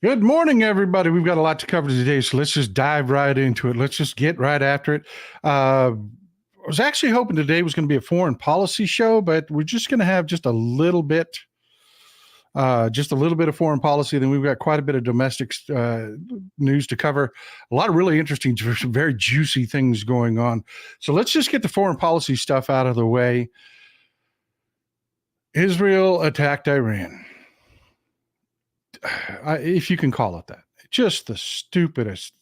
Good morning, everybody. We've got a lot to cover today, so let's just dive right into it. Let's just get right after it. I was actually hoping today was going to be a foreign policy show, but we're just going to have just a little bit of foreign policy. Then we've got quite a bit of domestic news to cover. A lot of really interesting, very juicy things going on. So let's just get the foreign policy stuff out of the way. Israel attacked Iran. If you can call it that. Just the stupidest,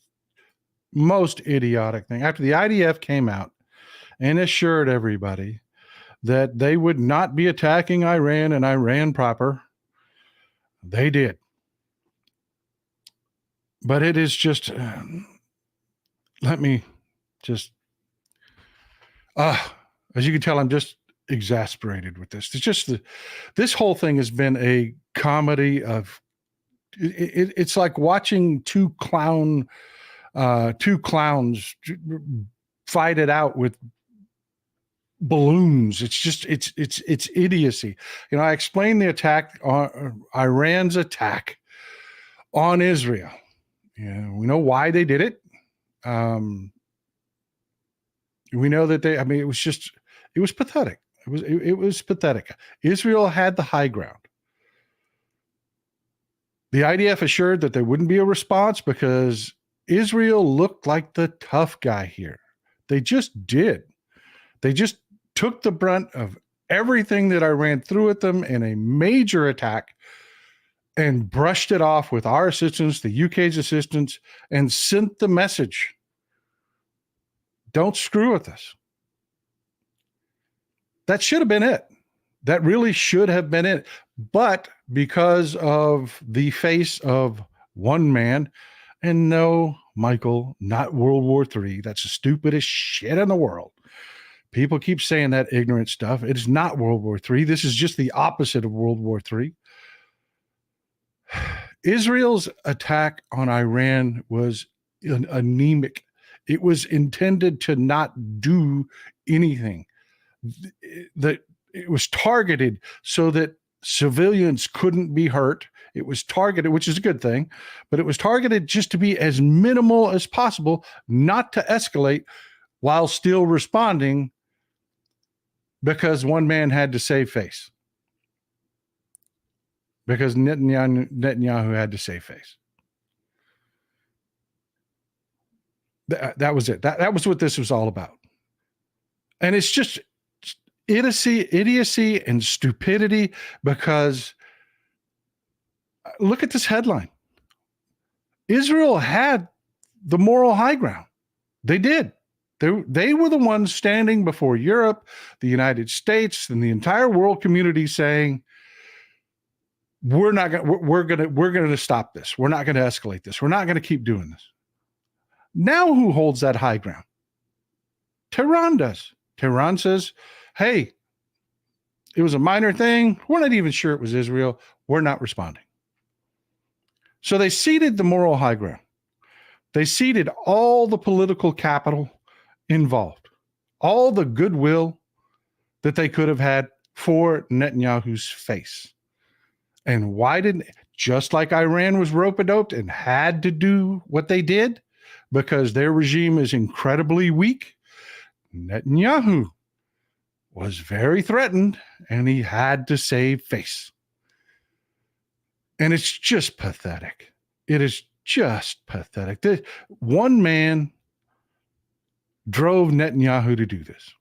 most idiotic thing. After the IDF came out and assured everybody that they would not be attacking Iran and Iran proper, they did. But it is just, let me just, as you can tell, I'm just exasperated with this. It's just, this whole thing has been a comedy of, it's like watching two clowns fight it out with balloons. It's just, it's idiocy. You know, I explained the attack on Iran's attack on Israel. Yeah, we know why they did it. We know that it was pathetic. It was pathetic. Israel had the high ground. The IDF assured that there wouldn't be a response because Israel looked like the tough guy here. They just did. They just took the brunt of everything that Iran threw at them in a major attack and brushed it off with our assistance, the UK's assistance, and sent the message. Don't screw with us. That should have been it. That really should have been it. But because of the face of one man, and no, Michael, not World War III. That's the stupidest shit in the world. People keep saying that ignorant stuff. It is not World War III. This is just the opposite of World War III. Israel's attack on Iran was anemic. It was intended to not do anything. It was targeted so that civilians couldn't be hurt. It was targeted, which is a good thing, but it was targeted just to be as minimal as possible, not to escalate while still responding because one man had to save face. Because Netanyahu had to save face. That was it. That was what this was all about. And it's just idiocy and stupidity because look at this headline. Israel had the moral high ground. They did. They were the ones standing before Europe, the United States, and the entire world community saying, we're going to stop this. We're not going to escalate this. We're not going to keep doing this. Now who holds that high ground? Tehran does. Tehran says, hey, it was a minor thing. We're not even sure it was Israel. We're not responding. So they ceded the moral high ground. They ceded all the political capital involved, all the goodwill that they could have had for Netanyahu's face. And why didn't, just like Iran was rope-a-doped and had to do what they did because their regime is incredibly weak, Netanyahu was very threatened and he had to save face. And it's just pathetic. It is just pathetic. One man drove Netanyahu to do this.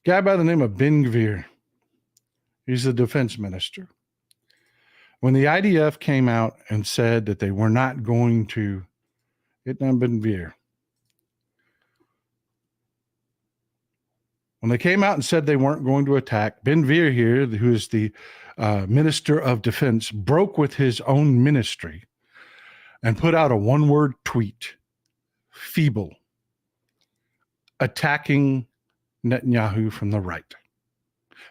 Guy by the name of Ben-Gvir. He's the defense minister. When the IDF came out and said that they were not going to hit down Ben-Gvir, when they came out and said they weren't going to attack, Ben-Gvir here, who is the minister of defense, broke with his own ministry and put out a one-word tweet, feeble, attacking Netanyahu from the right.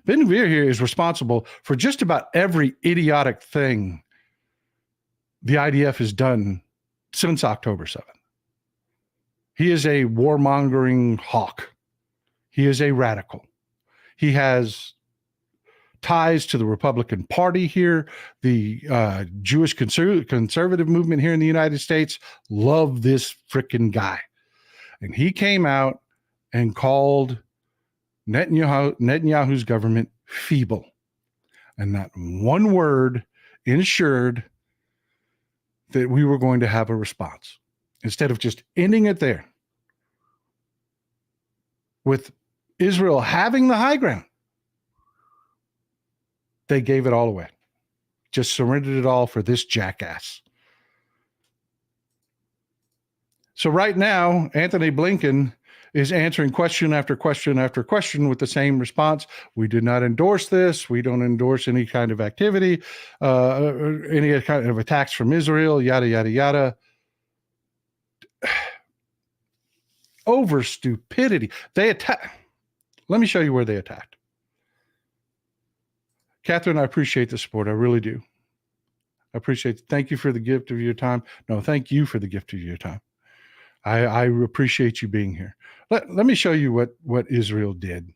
Ben-Gvir here is responsible for just about every idiotic thing the IDF has done since October 7th. He is a warmongering hawk. He is a radical. He has ties to the Republican Party here, the Jewish conservative movement here in the United States, love this frickin' guy. And he came out and called Netanyahu's government feeble. And not one word ensured that we were going to have a response. Instead of just ending it there, with Israel having the high ground, they gave it all away. Just surrendered it all for this jackass. So right now, Anthony Blinken is answering question after question after question with the same response. We did not endorse this. We don't endorse any kind of activity, any kind of attacks from Israel, yada, yada, yada. Over stupidity. They attack. Let me show you where they attacked. Catherine, I appreciate the support. I really do. I appreciate it. Thank you for the gift of your time. No, thank you for the gift of your time. I appreciate you being here. Let me show you what Israel did.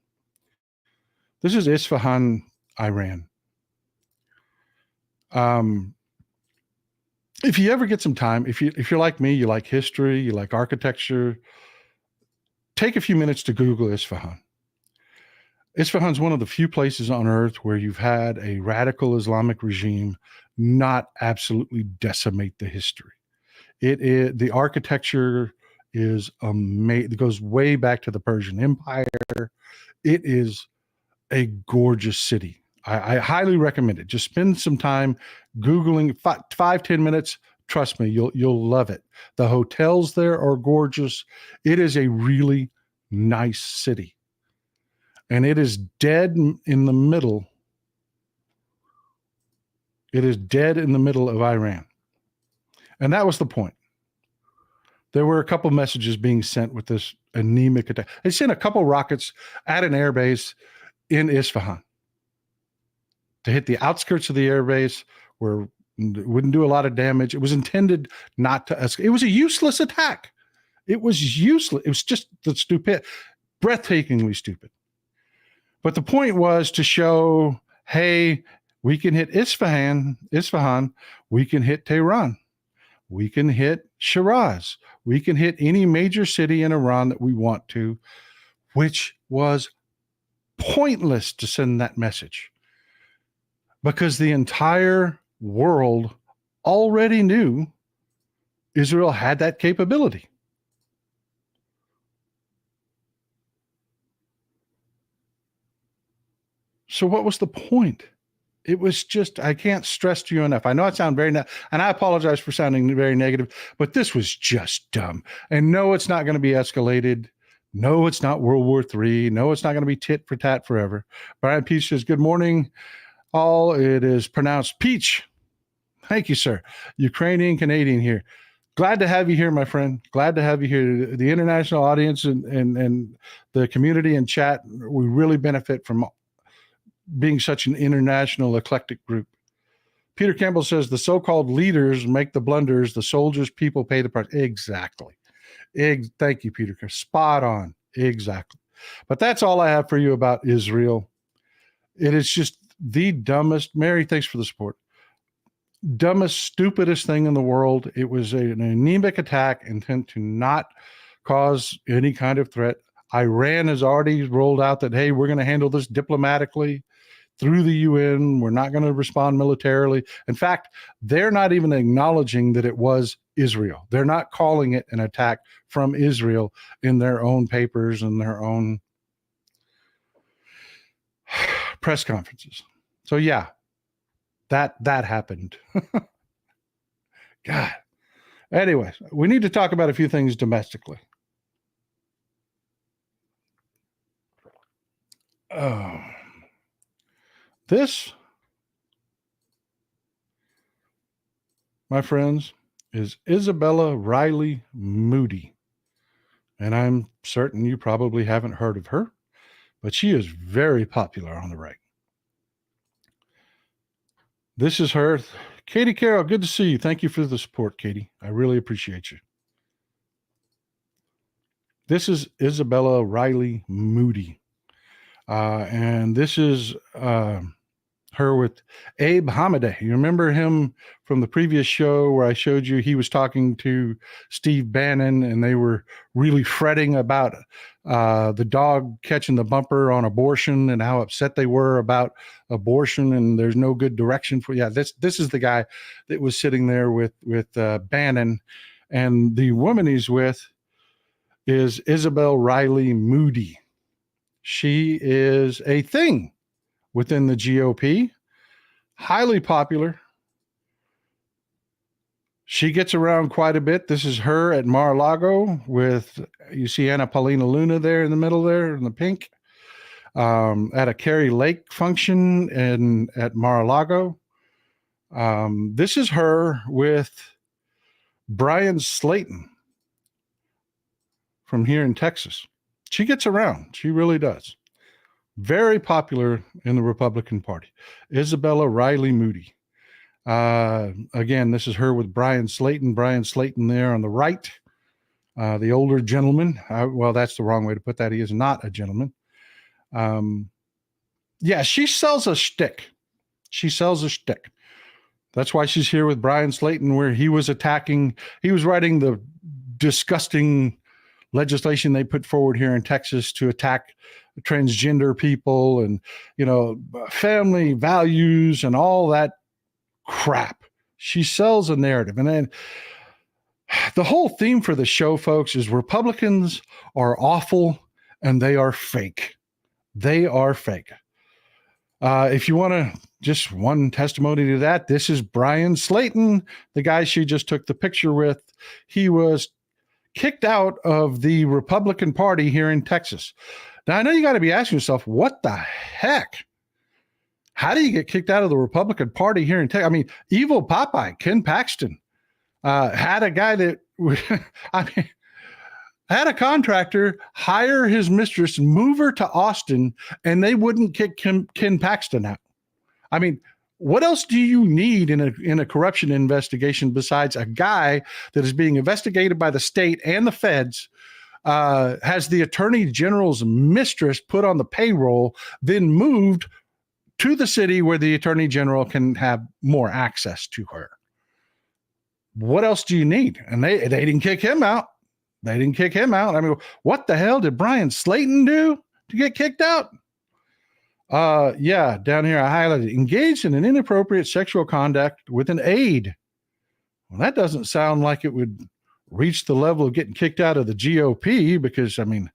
This is Isfahan, Iran. If you ever get some time, if you're like me, you like history, you like architecture, take a few minutes to Google Isfahan. Isfahan is one of the few places on earth where you've had a radical Islamic regime not absolutely decimate the history. The architecture is amazing. It goes way back to the Persian Empire. It is a gorgeous city. I highly recommend it. Just spend some time Googling 5-10 minutes. Trust me, you'll love it. The hotels there are gorgeous. It is a really nice city. And it is dead in the middle. It is dead in the middle of Iran. And that was the point. There were a couple messages being sent with this anemic attack. They sent a couple rockets at an airbase in Isfahan to hit the outskirts of the airbase where it wouldn't do a lot of damage. It was intended not to escalate. It was a useless attack. It was useless. It was just the stupid, breathtakingly stupid. But the point was to show, hey, we can hit Isfahan, we can hit Tehran, we can hit Shiraz, we can hit any major city in Iran that we want to, which was pointless to send that message because the entire world already knew Israel had that capability. So what was the point? It was just, I can't stress to you enough. I know I sound very, and I apologize for sounding very negative, but this was just dumb. And no, it's not going to be escalated. No, it's not World War III. No, it's not going to be tit for tat forever. Brian Peach says, good morning, all. It is pronounced peach. Thank you, sir. Ukrainian Canadian here. Glad to have you here, my friend. Glad to have you here. The international audience and the community and chat, we really benefit from being such an international eclectic group. Peter Campbell says the so-called leaders make the blunders, the soldiers, people pay the price. Exactly. Thank you, Peter. Spot on. Exactly. But that's all I have for you about Israel. It is just the dumbest. Mary, thanks for the support. Dumbest, stupidest thing in the world. It was an anemic attack intent to not cause any kind of threat. Iran has already rolled out that, hey, we're going to handle this diplomatically through the UN. We're not going to respond militarily. In fact, they're not even acknowledging that it was Israel. They're not calling it an attack from Israel in their own papers and their own press conferences. So yeah, that happened. God. Anyways, we need to talk about a few things domestically. This, my friends, is Isabella Riley Moody. And I'm certain you probably haven't heard of her, but she is very popular on the right. This is her. Katie Carroll, good to see you. Thank you for the support, Katie. I really appreciate you. This is Isabella Riley Moody. And this is her with Abe Hamadeh. You remember him from the previous show where I showed you he was talking to Steve Bannon and they were really fretting about the dog catching the bumper on abortion and how upset they were about abortion and there's no good direction for. Yeah, this is the guy that was sitting there with Bannon, and the woman he's with is Isabel Riley Moody. She is a thing within the GOP, highly popular. She gets around quite a bit. This is her at Mar-a-Lago with, you see Anna Paulina Luna there in the middle there in the pink, at a Kerry Lake function at Mar-a-Lago. This is her with Brian Slayton from here in Texas. She gets around. She really does. Very popular in the Republican Party. Isabella Riley Moody. Again, this is her with Brian Slayton. Brian Slayton there on the right, the older gentleman. Well, that's the wrong way to put that. He is not a gentleman. Yeah, she sells a shtick. She sells a shtick. That's why she's here with Brian Slayton, where he was writing the disgusting legislation they put forward here in Texas to attack transgender people and, family values and all that crap. She sells a narrative. And then the whole theme for the show, folks, is Republicans are awful and they are fake. They are fake. If you want to just one testimony to that, this is Brian Slayton, the guy she just took the picture with. He was kicked out of the Republican Party here in Texas. Now, I know you got to be asking yourself, what the heck? How do you get kicked out of the Republican Party here in Texas? I mean, evil Popeye, Ken Paxton, had a guy that, had a contractor hire his mistress, move her to Austin, and they wouldn't kick Ken Paxton out. I mean, what else do you need in a corruption investigation besides a guy that is being investigated by the state and the feds, has the attorney general's mistress put on the payroll, then moved to the city where the attorney general can have more access to her? What else do you need? And they didn't kick him out. They didn't kick him out. I mean, what the hell did Brian Slayton do to get kicked out? Yeah, down here I highlighted, engaged in an inappropriate sexual conduct with an aide. Well, that doesn't sound like it would reach the level of getting kicked out of the GOP because, I mean,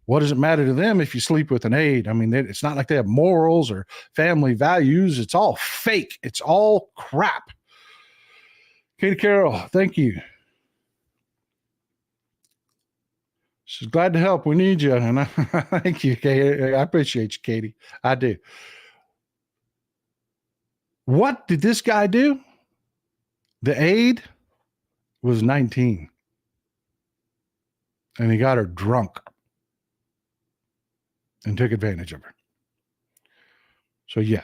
what does it matter to them if you sleep with an aide? I mean, it's not like they have morals or family values. It's all fake. It's all crap. Katie Carroll, thank you. She's glad to help. We need you. And thank you, Katie. I appreciate you, Katie. I do. What did this guy do? The aide was 19. And he got her drunk and took advantage of her. So, yeah.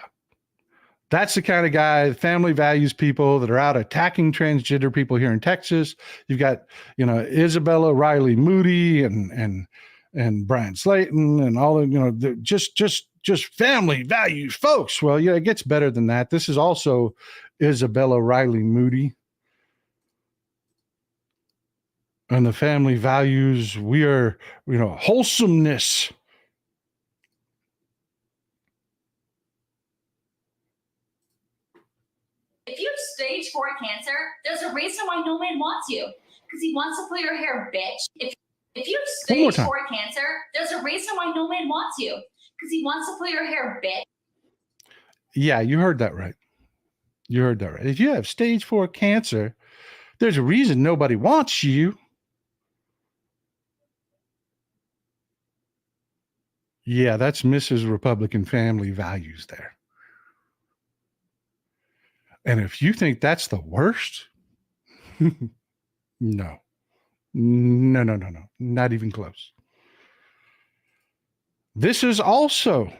That's the kind of guy, family values people that are out attacking transgender people here in Texas. You've got, Isabella Riley Moody and Brian Slayton and all of, just family values folks. Well, yeah, it gets better than that. This is also Isabella Riley Moody. And the family values, we are, wholesomeness. If you have stage 4 cancer, there's a reason why no man wants you. Because he wants to pull your hair, bitch. If you have stage 4 cancer, there's a reason why no man wants you. Because he wants to pull your hair, bitch. Yeah, you heard that right. You heard that right. If you have stage 4 cancer, there's a reason nobody wants you. Yeah, that's Mrs. Republican family values there. And if you think that's the worst, no, not even close. This is also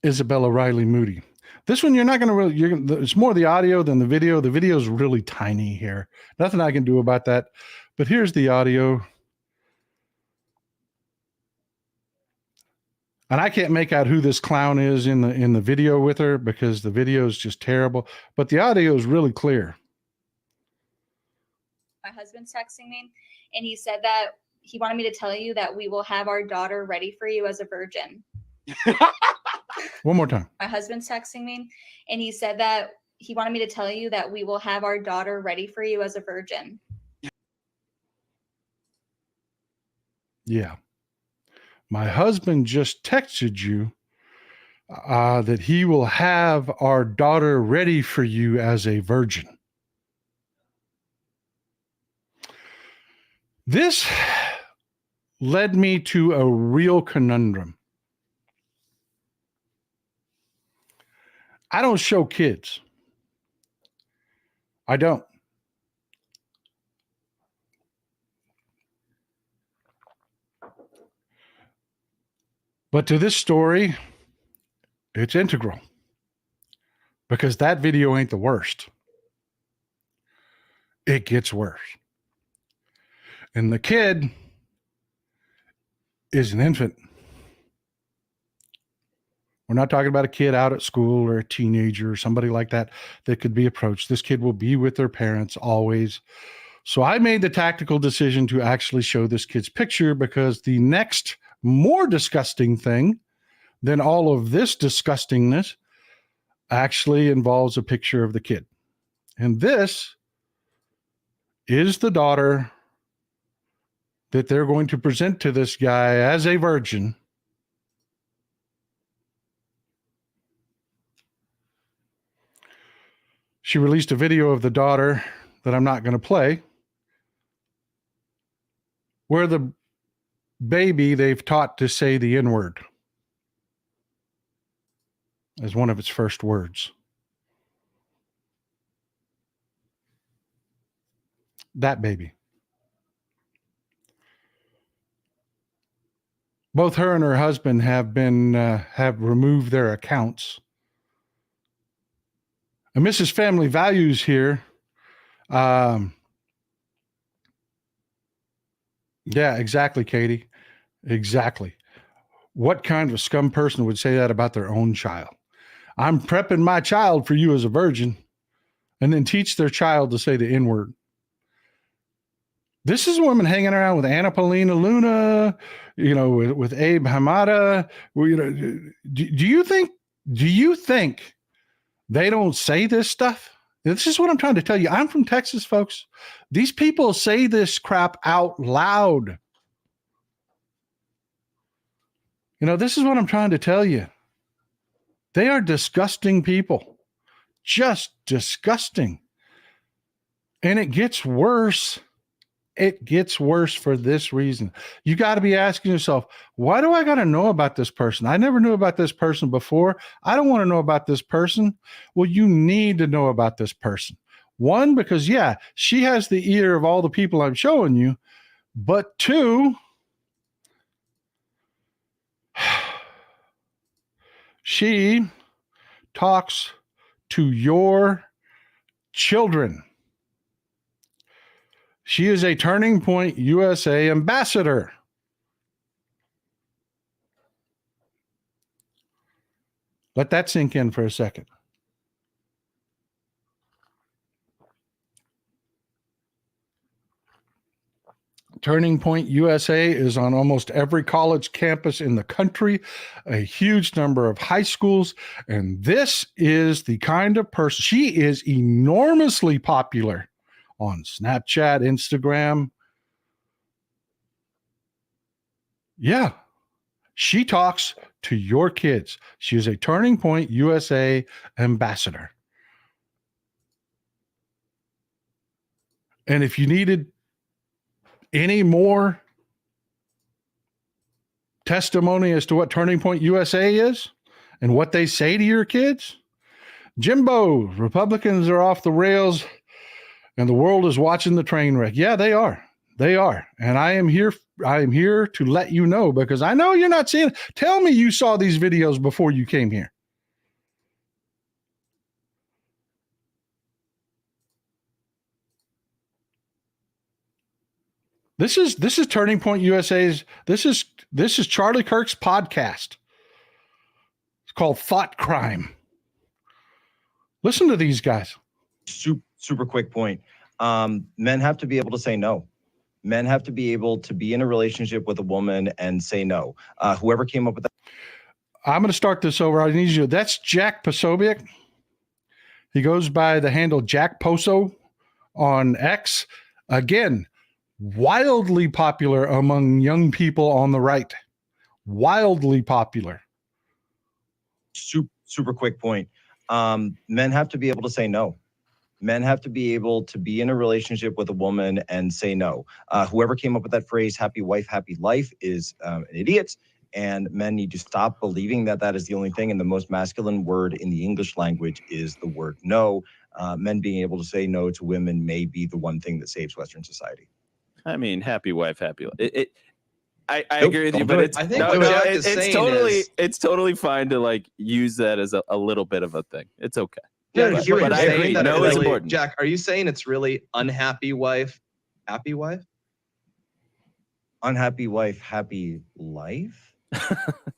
Isabella Riley Moody. This one, you're not going to it's more the audio than the video. The video is really tiny here. Nothing I can do about that. But here's the audio. And I can't make out who this clown is in the video with her because the video is just terrible, but the audio is really clear. My husband's texting me, and he said that he wanted me to tell you that we will have our daughter ready for you as a virgin. One more time. My husband's texting me, and he said that he wanted me to tell you that we will have our daughter ready for you as a virgin. Yeah. My husband just texted you that he will have our daughter ready for you as a virgin. This led me to a real conundrum. I don't show kids. I don't. But to this story, it's integral because that video ain't the worst. It gets worse. And the kid is an infant. We're not talking about a kid out at school or a teenager or somebody like that that could be approached. This kid will be with their parents always. So I made the tactical decision to actually show this kid's picture because the next more disgusting thing than all of this disgustingness actually involves a picture of the kid. And this is the daughter that they're going to present to this guy as a virgin. She released a video of the daughter that I'm not going to play, where the baby they've taught to say the N-word as one of its first words. That baby. Both her and her husband have removed their accounts. And Mrs. Family Values here. Yeah, exactly, Katie. Exactly. What kind of a scum person would say that about their own child? I'm prepping my child for you as a virgin, and then teach their child to say the N-word. This is a woman hanging around with Anna Paulina Luna, with Abe Hamada. Do you think they don't say this stuff? This is what I'm trying to tell you. I'm from Texas, folks. These people say this crap out loud. This is what I'm trying to tell you. They are disgusting people. Just disgusting. And it gets worse. It gets worse for this reason. You got to be asking yourself, why do I got to know about this person? I never knew about this person before. I don't want to know about this person. Well, you need to know about this person. One, because, yeah, she has the ear of all the people I'm showing you. But two, she talks to your children. She is a Turning Point USA ambassador. Let that sink in for a second. Turning Point USA is on almost every college campus in the country, a huge number of high schools, and this is the kind of person. She is enormously popular on Snapchat, Instagram. Yeah, she talks to your kids. She is a Turning Point USA ambassador. And if you needed any more testimony as to what Turning Point USA is and what they say to your kids, Jimbo, Republicans are off the rails and the world is watching the train wreck. Yeah, they are. They are. And I am here to let you know, because I know you're not seeing it. Tell me you saw these videos before you came here. This is Turning Point USA's. This is Charlie Kirk's podcast. It's called thought crime. Listen to these guys. Super quick point. Men have to be able to say no. Men have to be able to be in a relationship with a woman and say no. Whoever came up with that. I'm going to start this over. I need you. That's Jack Posobiec. He goes by the handle Jack Poso on X. Again, wildly popular among young people on the right. Wildly popular. Super quick point. Men have to be able to say no. Men have to be able to be in a relationship with a woman and say no. Whoever came up with that phrase, happy wife, happy life, is an idiot. And men need to stop believing that that is the only thing. And the most masculine word in the English language is the word no. Men being able to say no to women may be the one thing that saves Western society. I mean, happy wife, happy life. I agree with you, but it's, I think what Jack is saying it's totally fine to like use that as a little bit of a thing. It's okay. Jack, but I agree. No, it's important. Jack, are you saying it's really unhappy wife, happy wife? Unhappy wife, happy life?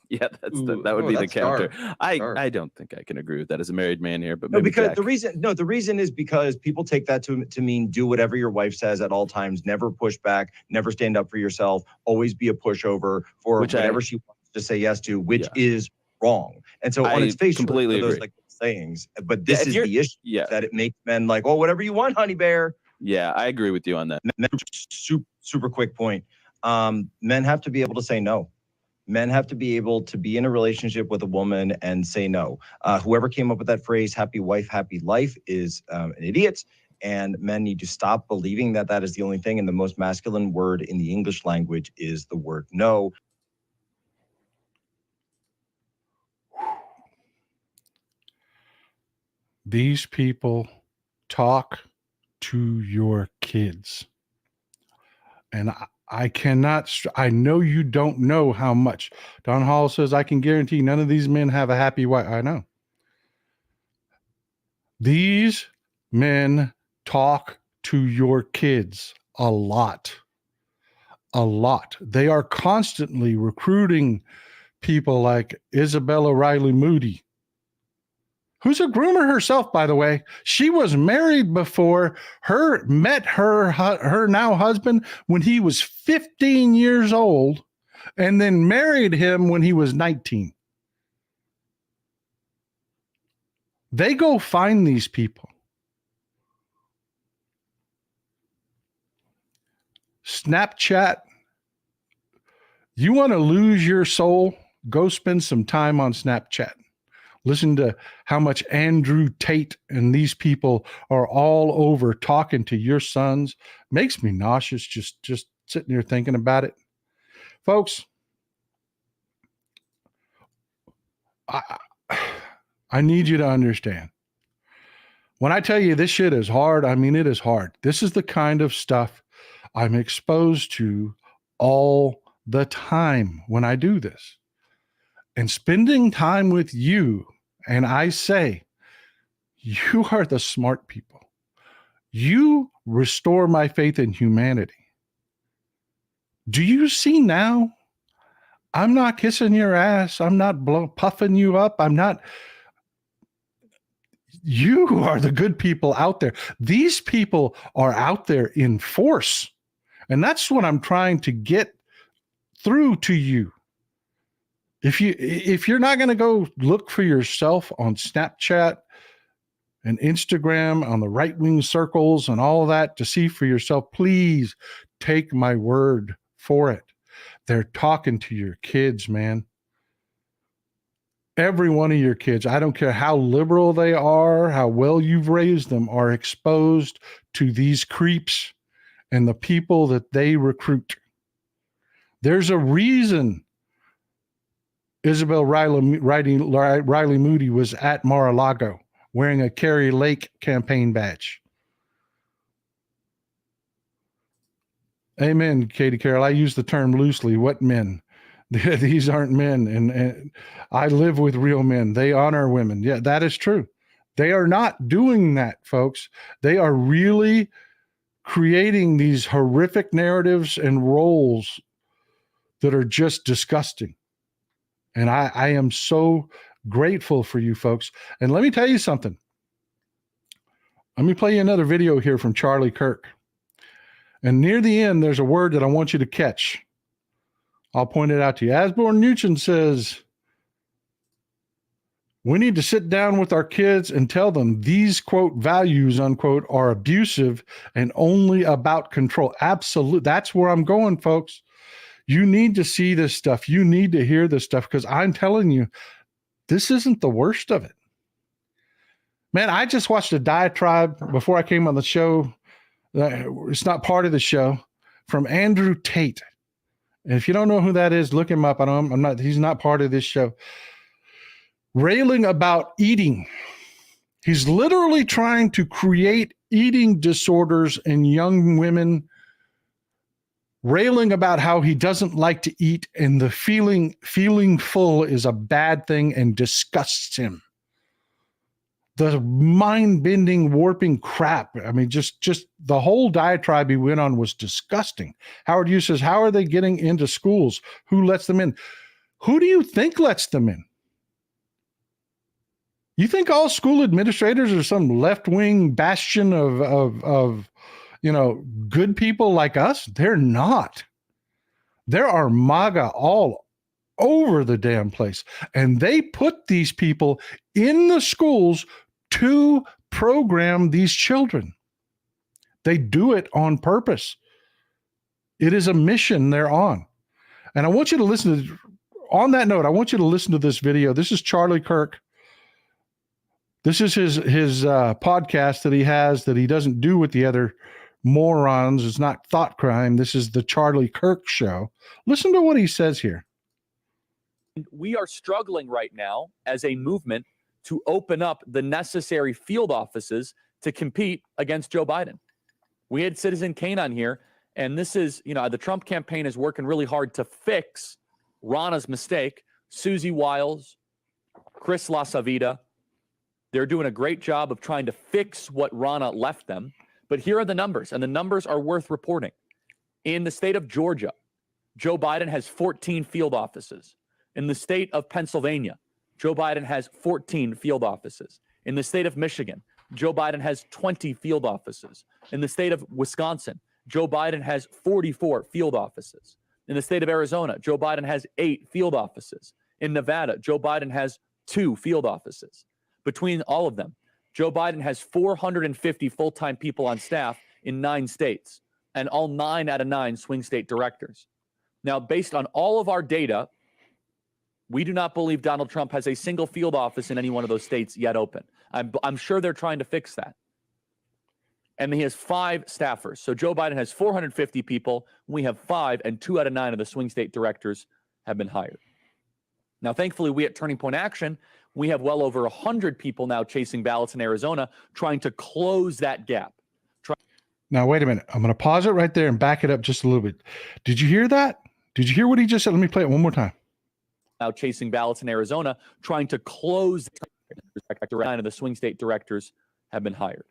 Yeah, that would be the counter. Dark. I don't think I can agree with that as a married man here, but No, maybe because Jack. the reason is because people take that to mean do whatever your wife says at all times, never push back, never stand up for yourself, always be a pushover for whatever she wants to say yes to, which is wrong. And so on its face, completely those agree. Like sayings, but this is the issue, that it makes men like, oh, whatever you want, honey bear. Yeah, I agree with you on that. Super quick point. Men have to be able to say no. Men have to be able to be in a relationship with a woman and say no. Whoever came up with that phrase, happy wife, happy life, is an idiot. And men need to stop believing that that is the only thing. And the most masculine word in the English language is the word no. These people talk to your kids. And I cannot, I know you don't know how much. Don Hall says, I can guarantee none of these men have a happy wife. I know. These men talk to your kids a lot. A lot. They are constantly recruiting people like Isabella Riley Moody, who's a groomer herself, by the way. She was married before met her now husband when he was 15 years old, and then married him when he was 19. They go find these people. Snapchat. You want to lose your soul? Go spend some time on Snapchat. Listen to how much Andrew Tate and these people are all over talking to your sons. Makes me nauseous just sitting here thinking about it. Folks, I need you to understand. When I tell you this shit is hard, I mean it is hard. This is the kind of stuff I'm exposed to all the time when I do this. And spending time with you, and I say, you are the smart people. You restore my faith in humanity. Do you see now? I'm not kissing your ass. I'm not puffing you up. I'm not. You are the good people out there. These people are out there in force. And that's what I'm trying to get through to you. If you're not going to go look for yourself on Snapchat and Instagram, on the right-wing circles and all of that to see for yourself, please take my word for it. They're talking to your kids, man. Every one of your kids, I don't care how liberal they are, how well you've raised them, are exposed to these creeps and the people that they recruit. There's a reason Isabel Riley Moody was at Mar-a-Lago wearing a Kerry Lake campaign badge. Amen, Katie Carroll. I use the term loosely. What men? These aren't men. And I live with real men. They honor women. Yeah, that is true. They are not doing that, folks. They are really creating these horrific narratives and roles that are just disgusting. And I am so Grateful for you folks. And let me tell you something. Let me play you another video here from Charlie Kirk. And near the end, there's a word that I want you to catch. I'll point it out to you. Asborn Newton says, we need to sit down with our kids and tell them these, quote, values, unquote, are abusive and only about control. Absolutely. That's where I'm going, folks. You need to see this stuff. You need to hear this stuff, because I'm telling you, this isn't the worst of it. Man, I just watched a diatribe before I came on the show. It's not part of the show, from Andrew Tate. And if you don't know who that is, look him up. He's not part of this show. Railing about eating. He's literally trying to create eating disorders in young women, railing about how he doesn't like to eat, and the feeling full is a bad thing and disgusts him. The mind-bending, warping crap. I mean, just the whole diatribe he went on was disgusting. Howard Hughes says, how are they getting into schools? Who lets them in? Who do you think lets them in? You think all school administrators are some left-wing bastion of good people like us? They're not. There are MAGA all over the damn place. And they put these people in the schools to program these children. They do it on purpose. It is a mission they're on. And I want you to listen to, on that note, I want you to listen to this video. This is Charlie Kirk. This is his podcast that he has that he doesn't do with the other morons. It's not Thought Crime. This is the Charlie Kirk Show. Listen to what he says here. We are struggling right now as a movement to open up the necessary field offices to compete against Joe Biden. We had Citizen Kane on here, and this is, the Trump campaign is working really hard to fix Rana's mistake. Susie Wiles, Chris LaSavita, they're doing a great job of trying to fix what Rana left them. But here are the numbers, and the numbers are worth reporting. In the state of Georgia, Joe Biden has 14 field offices. In the state of Pennsylvania, Joe Biden has 14 field offices. In the state of Michigan, Joe Biden has 20 field offices. In the state of Wisconsin, Joe Biden has 44 field offices. In the state of Arizona, Joe Biden has 8 field offices. In Nevada, Joe Biden has 2 field offices. Between all of them, Joe Biden has 450 full-time people on staff in 9 states, and all 9 out of 9 swing state directors. Now, based on all of our data, we do not believe Donald Trump has a single field office in any one of those states yet open. I'm sure they're trying to fix that. And he has 5 staffers. So Joe Biden has 450 people. We have 5, and 2 out of 9 of the swing state directors have been hired. Now, thankfully, we at Turning Point Action, we have well over 100 people now chasing ballots in Arizona, trying to close that gap. Now, wait a minute. I'm going to pause it right there and back it up just a little bit. Did you hear that? Did you hear what he just said? Let me play it one more time. Now chasing ballots in Arizona, trying to close the 9 of the swing state directors have been hired.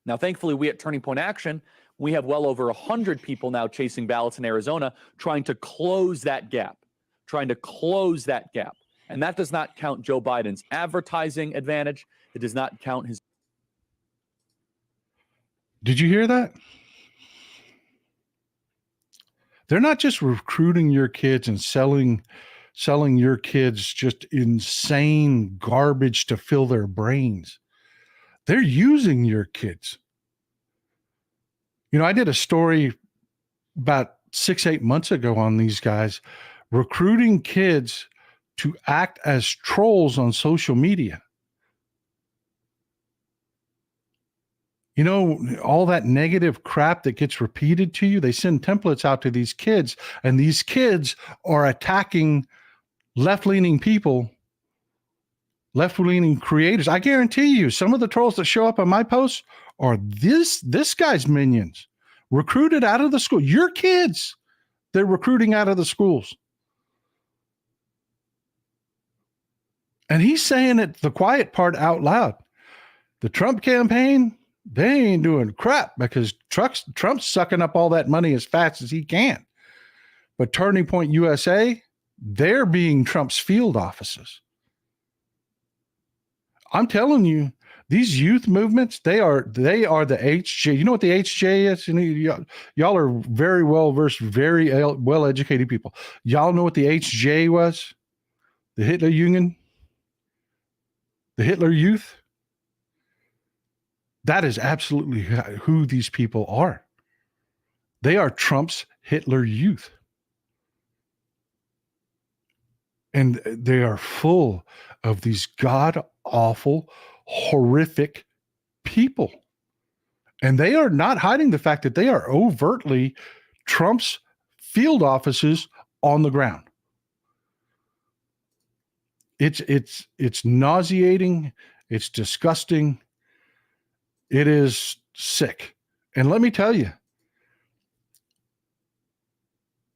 Now, thankfully, we at Turning Point Action, we have well over 100 people now chasing ballots in Arizona, trying to close that gap. And that does not count Joe Biden's advertising advantage. It does not count his. Did you hear that? They're not just recruiting your kids and selling your kids just insane garbage to fill their brains. They're using your kids. I did a story about 6-8 months ago on these guys recruiting kids to act as trolls on social media. All that negative crap that gets repeated to you, they send templates out to these kids, and these kids are attacking left-leaning people, left-leaning creators. I guarantee you, some of the trolls that show up on my posts are this guy's minions, recruited out of the school. Your kids, they're recruiting out of the schools. And he's saying it, the quiet part, out loud. The Trump campaign, they ain't doing crap because Trump's sucking up all that money as fast as he can. But Turning Point USA, they're being Trump's field offices. I'm telling you, these youth movements, they are the HJ. You know what the HJ is? Y'all are very well versed, very well educated people. Y'all know what the HJ was? The Hitler Union, the Hitler Youth. That is absolutely who these people are. They are Trump's Hitler Youth. And they are full of these god-awful, horrific people. And they are not hiding the fact that they are overtly Trump's field offices on the ground. It's nauseating. It's disgusting. It is sick. And let me tell you,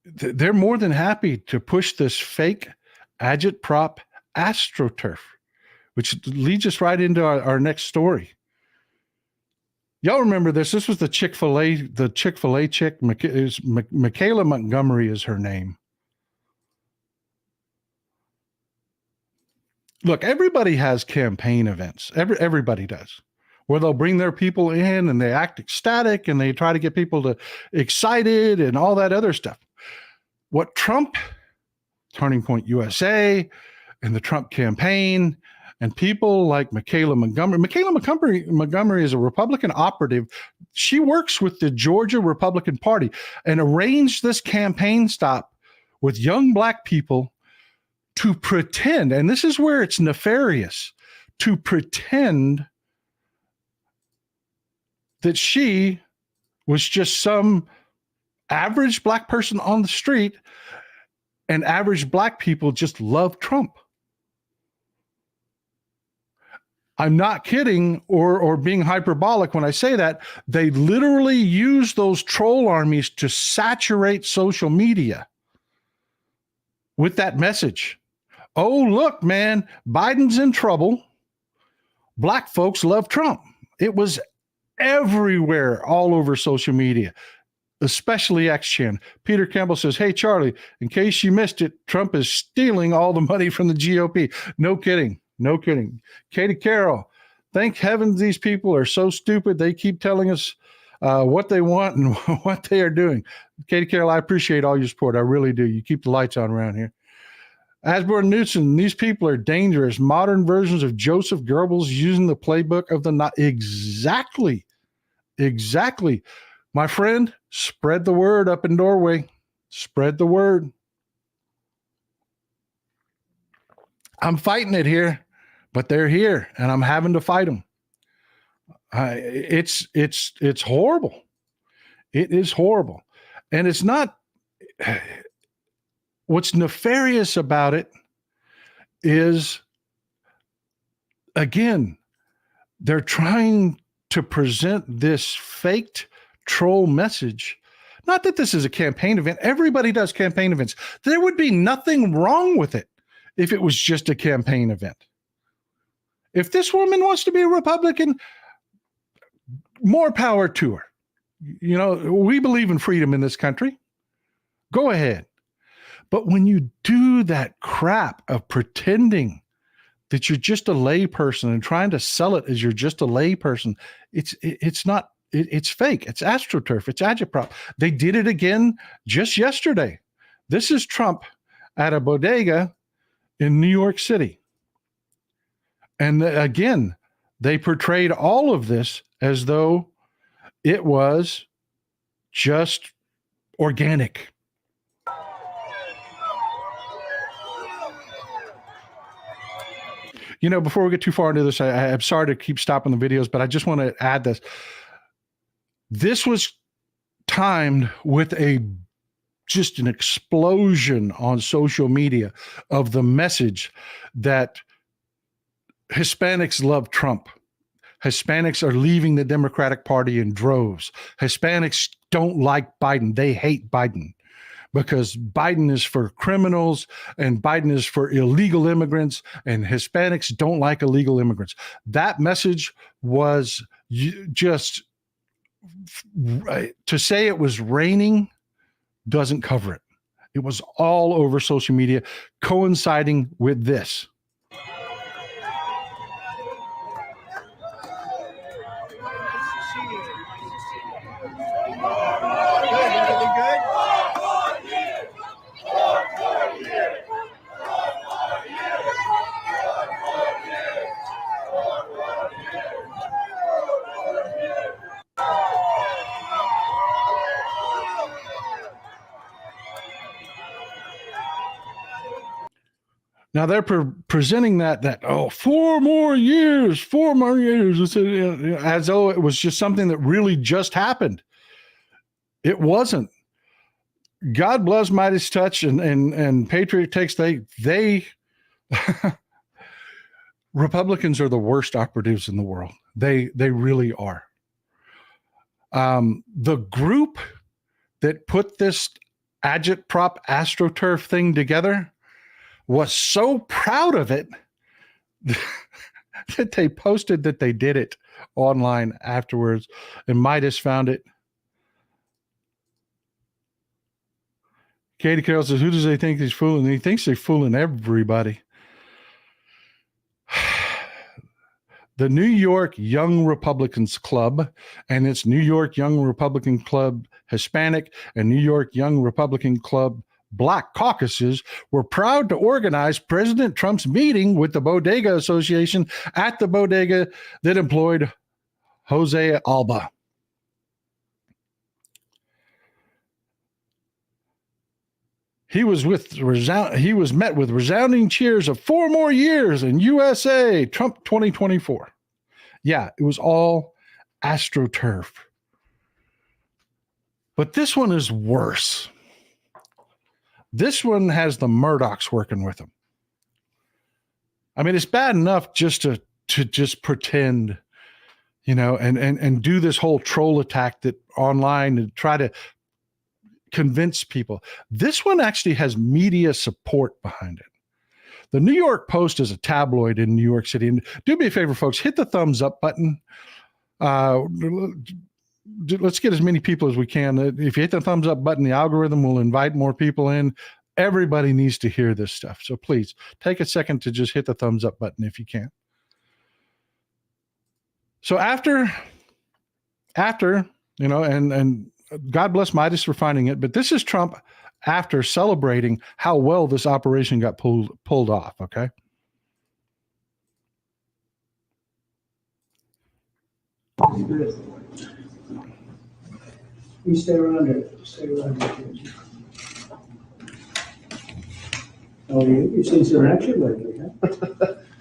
they're more than happy to push this fake agitprop astroturf, which leads us right into our next story. Y'all remember this? This was the Chick-fil-A chick. Michaela Montgomery is her name. Look, everybody has campaign events. Everybody does, where they'll bring their people in and they act ecstatic and they try to get people to excited and all that other stuff. What Trump, Turning Point USA, and the Trump campaign, and people like Michaela Montgomery is a Republican operative. She works with the Georgia Republican Party and arranged this campaign stop with young black people to pretend, and this is where it's nefarious, to pretend that she was just some average black person on the street and average black people just love Trump. I'm not kidding or being hyperbolic when I say that. They literally use those troll armies to saturate social media with that message. Oh, look, man, Biden's in trouble. Black folks love Trump. It was everywhere, all over social media, especially X-Chan. Peter Campbell says, hey, Charlie, in case you missed it, Trump is stealing all the money from the GOP. No kidding. No kidding. Katie Carroll, thank heavens these people are so stupid. They keep telling us what they want and what they are doing. Katie Carroll, I appreciate all your support. I really do. You keep the lights on around here. Asborn Newton, these people are dangerous. Modern versions of Joseph Goebbels using the playbook of the Exactly. My friend, spread the word up in Norway. Spread the word. I'm fighting it here, but they're here, and I'm having to fight them. It's horrible. It is horrible, and it's not. What's nefarious about it is, again, they're trying to present this faked troll message. Not that this is a campaign event. Everybody does campaign events. There would be nothing wrong with it if it was just a campaign event. If this woman wants to be a Republican, more power to her. You know, we believe in freedom in this country. Go ahead. But when you do that crap of pretending that you're just a lay person and trying to sell it as you're just a lay person, it's not, it's fake. It's astroturf. It's agitprop. They did it again just yesterday. This is Trump at a bodega in New York City. And again, they portrayed all of this as though it was just organic. You know, before we get too far into this, I'm sorry to keep stopping the videos, but I just want to add this. This was timed with just an explosion on social media of the message that Hispanics love Trump. Hispanics are leaving the Democratic Party in droves. Hispanics don't like Biden. They hate Biden because Biden is for criminals and Biden is for illegal immigrants, and Hispanics don't like illegal immigrants. That message was just, to say it was raining doesn't cover it. It was all over social media, coinciding with this. Now they're presenting that 4 more years, as though it was just something that really just happened. It wasn't. God bless Midas Touch and Patriot Takes. They Republicans are the worst operatives in the world. They really are. The group that put this agitprop astroturf thing together was so proud of it that they posted that they did it online afterwards, and Midas found it. Katie Carroll says, who does they think he's fooling? He thinks they're fooling everybody. The New York Young Republicans Club and its New York Young Republican Club Hispanic and New York Young Republican Club Black caucuses were proud to organize President Trump's meeting with the Bodega Association at the bodega that employed Jose Alba. He was met with resounding cheers of 4 more years in USA, Trump 2024. Yeah, it was all astroturf. But this one is worse. This one has the Murdochs working with him. I mean, it's bad enough just to just pretend, and do this whole troll attack that online and try to convince people. This one actually has media support behind it. The New York Post is a tabloid in New York City. And do me a favor, folks, hit the thumbs up button. Let's get as many people as we can. If you hit the thumbs up button, the algorithm will invite more people in. Everybody needs to hear this stuff. So please take a second to just hit the thumbs up button if you can. So after, and God bless Midas for finding it, but this is Trump after celebrating how well this operation got pulled off, okay? You stay around here. Oh, you've seen some action lately, huh?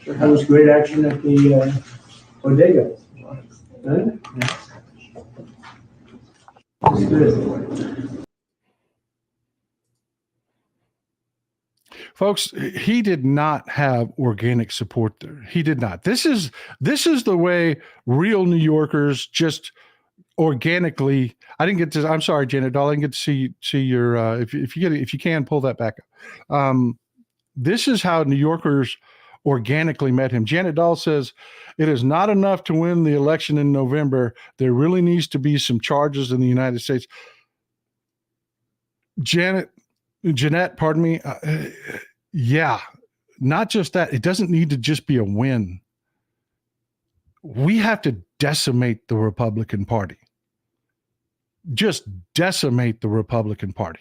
That was great action at the Bodega. Huh? That's good. Folks, he did not have organic support there. He did not. This is the way real New Yorkers just organically. I didn't get to. I'm sorry, Janet Doll. I didn't get to see your. If you can pull that back up. This is how New Yorkers organically met him. Janet Doll says it is not enough to win the election in November. There really needs to be some charges in the United States. Jeanette, pardon me. Yeah, not just that. It doesn't need to just be a win. We have to decimate the Republican Party. Just decimate the Republican Party.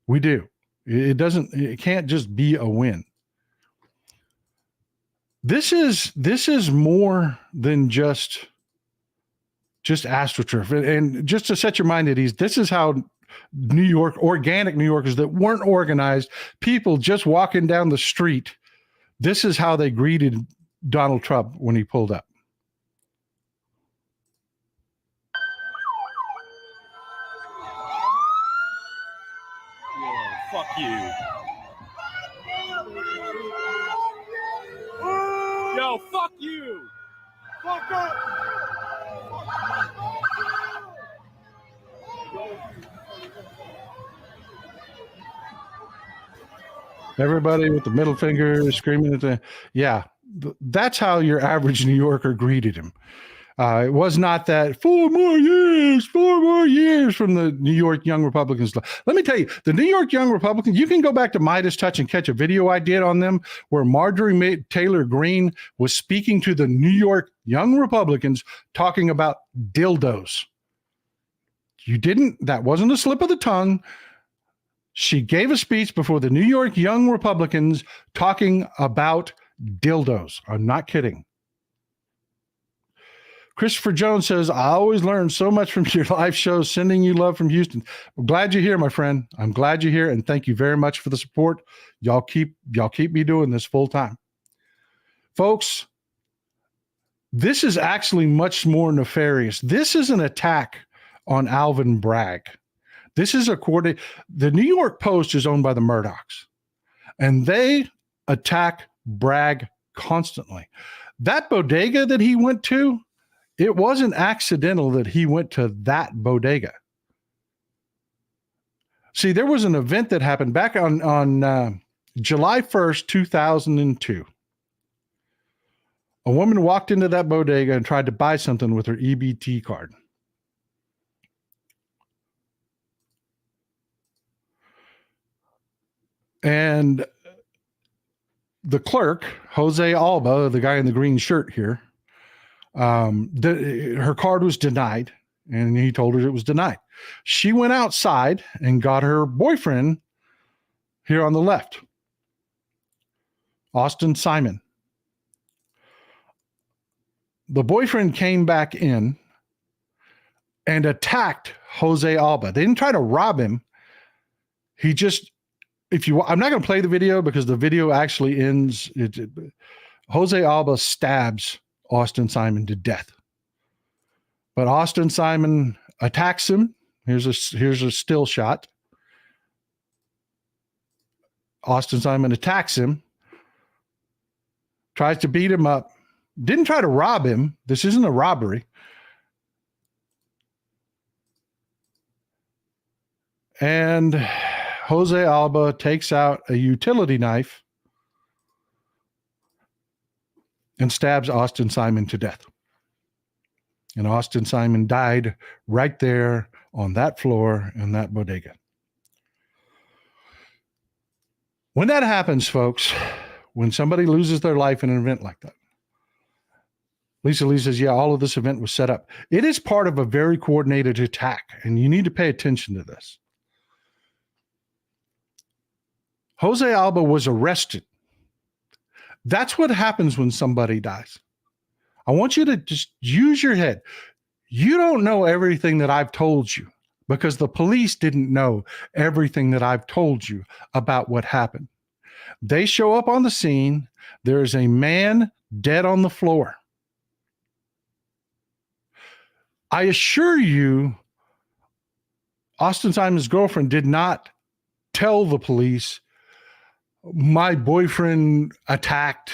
We do. It can't just be a win. This is more than just astroturf. And just to set your mind at ease, this is how New York, organic New Yorkers that weren't organized, people just walking down the street, this is how they greeted Donald Trump when he pulled up. Yeah, fuck you. Yo, fuck you. Fuck up. Everybody with the middle finger screaming at that's how your average New Yorker greeted him. It was not that 4 more years from the New York Young Republicans. Let me tell you, the New York Young Republicans, you can go back to Midas Touch and catch a video I did on them where Marjorie Taylor Greene was speaking to the New York Young Republicans talking about dildos. That wasn't a slip of the tongue. She gave a speech before the New York Young Republicans talking about dildos. I'm not kidding. Christopher Jones says, I always learn so much from your live shows. Sending you love from Houston. I'm glad you're here, my friend. I'm glad you're here, and thank you very much for the support. Y'all keep me doing this full time. Folks, this is actually much more nefarious. This is an attack on Alvin Bragg. This is the New York Post is owned by the Murdochs, and they attack Bragg constantly. That bodega that he went to, it wasn't accidental that he went to that bodega. See, there was an event that happened back on July 1st, 2002. A woman walked into that bodega and tried to buy something with her EBT card. And the clerk, Jose Alba, the guy in the green shirt here, her card was denied, and he told her it was denied. She went outside and got her boyfriend here on the left, Austin Simon. The boyfriend came back in and attacked Jose Alba. They didn't try to rob him. He just, I'm not going to play the video because the video actually ends. Jose Alba stabs Austin Simon to death. But Austin Simon attacks him. Here's a still shot. Austin Simon attacks him, tries to beat him up. Didn't try to rob him. This isn't a robbery. And Jose Alba takes out a utility knife and stabs Austin Simon to death. And Austin Simon died right there on that floor in that bodega. When that happens, folks, when somebody loses their life in an event like that, Lisa Lee says, yeah, all of this event was set up. It is part of a very coordinated attack, and you need to pay attention to this. Jose Alba was arrested. That's what happens when somebody dies. I want you to just use your head. You don't know everything that I've told you because the police didn't know everything that I've told you about what happened. They show up on the scene. There is a man dead on the floor. I assure you, Austin Simon's girlfriend did not tell the police, my boyfriend attacked,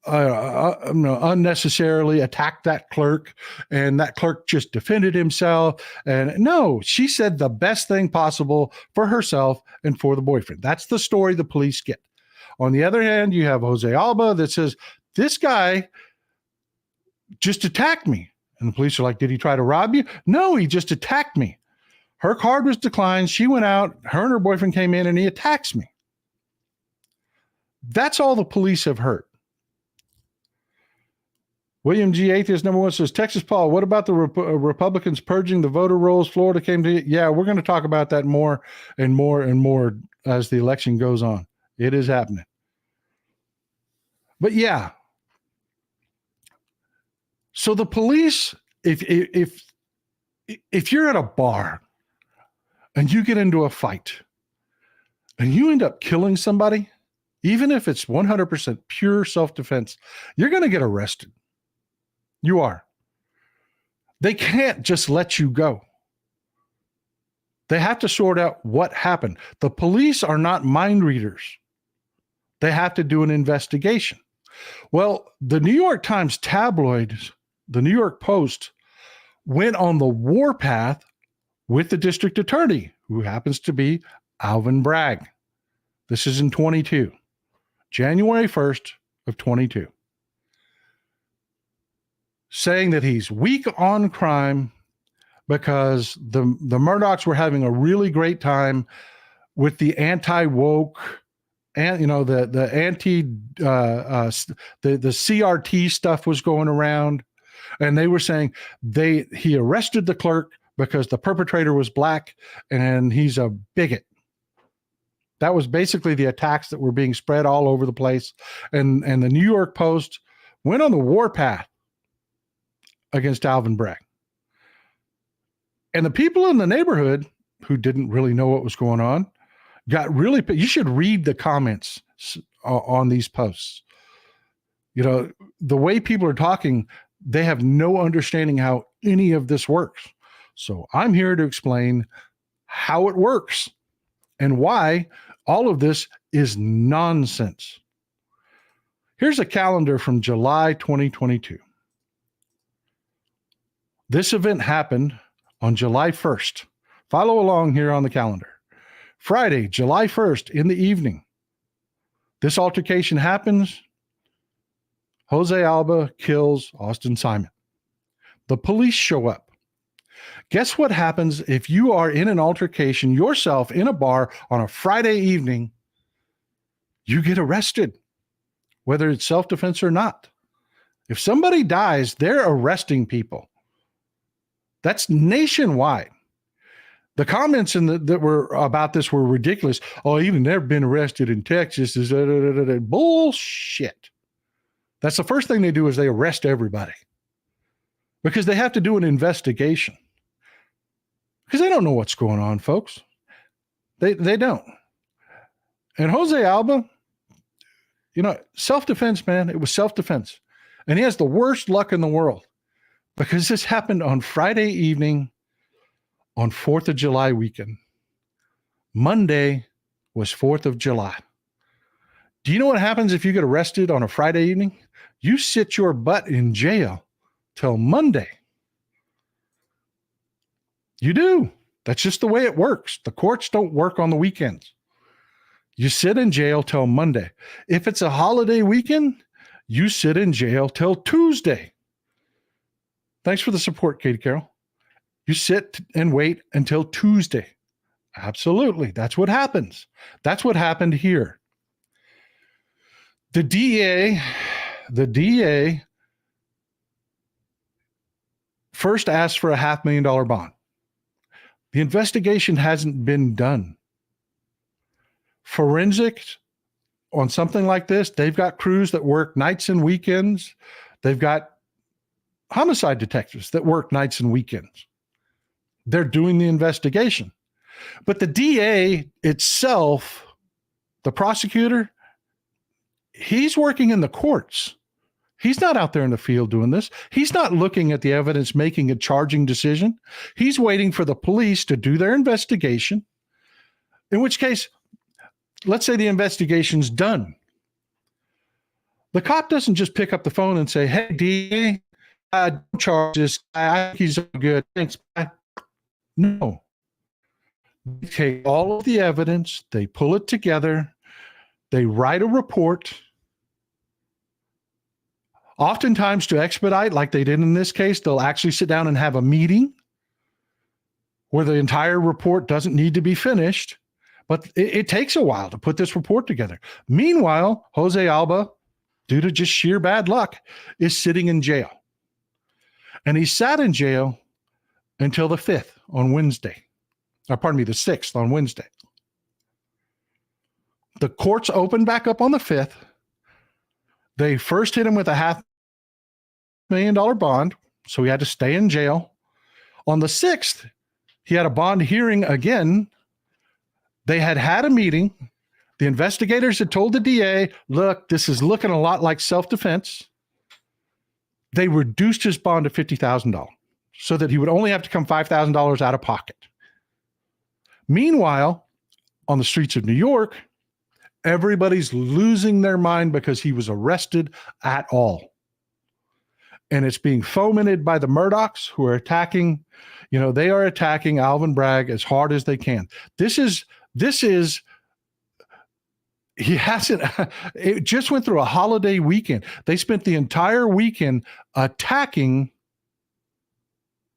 unnecessarily attacked that clerk, and that clerk just defended himself. And no, she said the best thing possible for herself and for the boyfriend. That's the story the police get. On the other hand, you have Jose Alba that says, this guy just attacked me. And the police are like, did he try to rob you? No, he just attacked me. Her card was declined. She went out. Her and her boyfriend came in, and he attacks me. That's all the police have heard. William G. Atheist #1 says, Texas Paul, what about the Republicans purging the voter rolls? Florida came to, yeah, we're going to talk about that more and more and more as the election goes on. It is happening. But yeah. So the police, if you're at a bar and you get into a fight and you end up killing somebody, even if it's 100% pure self-defense, you're going to get arrested. You are. They can't just let you go. They have to sort out what happened. The police are not mind readers. They have to do an investigation. Well, the New York Times tabloids, the New York Post, went on the warpath with the district attorney, who happens to be Alvin Bragg. This is in 22, January 1st of 22. Saying that he's weak on crime because the Murdochs were having a really great time with the anti-woke and, you know, the CRT stuff was going around, and they were saying he arrested the clerk because the perpetrator was black and he's a bigot. That was basically the attacks that were being spread all over the place. And the New York Post went on the warpath against Alvin Bragg. And the people in the neighborhood who didn't really know what was going on got really, you should read the comments on these posts. You know, the way people are talking, they have no understanding how any of this works. So I'm here to explain how it works and why all of this is nonsense. Here's a calendar from July 2022. This event happened on July 1st. Follow along here on the calendar. Friday, July 1st in the evening. This altercation happens. Jose Alba kills Austin Simon. The police show up. Guess what happens if you are in an altercation yourself in a bar on a Friday evening? You get arrested, whether it's self-defense or not. If somebody dies, they're arresting people. That's nationwide. The comments that were about this were ridiculous. Oh, even they've been arrested in Texas. Is bullshit. That's the first thing they do is they arrest everybody because they have to do an investigation because they don't know what's going on, folks. They don't. And Jose Alba, you know, self-defense, man. It was self-defense. And he has the worst luck in the world because this happened on Friday evening on 4th of July weekend. Monday was 4th of July. Do you know what happens if you get arrested on a Friday evening? You sit your butt in jail till Monday. You do. That's just the way it works. The courts don't work on the weekends. You sit in jail till Monday. If it's a holiday weekend, you sit in jail till Tuesday. Thanks for the support, Katie Carroll. You sit and wait until Tuesday. Absolutely. That's what happens. That's what happened here. The DA first asked for a $500,000 bond. The investigation hasn't been done. Forensics on something like this, they've got crews that work nights and weekends. They've got homicide detectives that work nights and weekends. They're doing the investigation. But the DA itself, the prosecutor, he's working in the courts. He's not out there in the field doing this. He's not looking at the evidence, making a charging decision. He's waiting for the police to do their investigation, in which case, let's say the investigation's done. The cop doesn't just pick up the phone and say, hey, DA, don't charge this guy. I think he's good. Thanks. Bye. No. They take all of the evidence, they pull it together, they write a report. Oftentimes to expedite, like they did in this case, they'll actually sit down and have a meeting where the entire report doesn't need to be finished, but it takes a while to put this report together. Meanwhile, Jose Alba, due to just sheer bad luck, is sitting in jail. And he sat in jail until the 5th on Wednesday. The 6th on Wednesday. The courts opened back up on the 5th. They first hit him with a $500,000 bond, so he had to stay in jail. On the 6th, he had a bond hearing again. They had a meeting. The investigators had told the DA, look, this is looking a lot like self-defense. They reduced his bond to $50,000 so that he would only have to come $5,000 out of pocket. Meanwhile, on the streets of New York, everybody's losing their mind because he was arrested at all. And it's being fomented by the Murdochs who are attacking, they are attacking Alvin Bragg as hard as they can. It just went through a holiday weekend. They spent the entire weekend attacking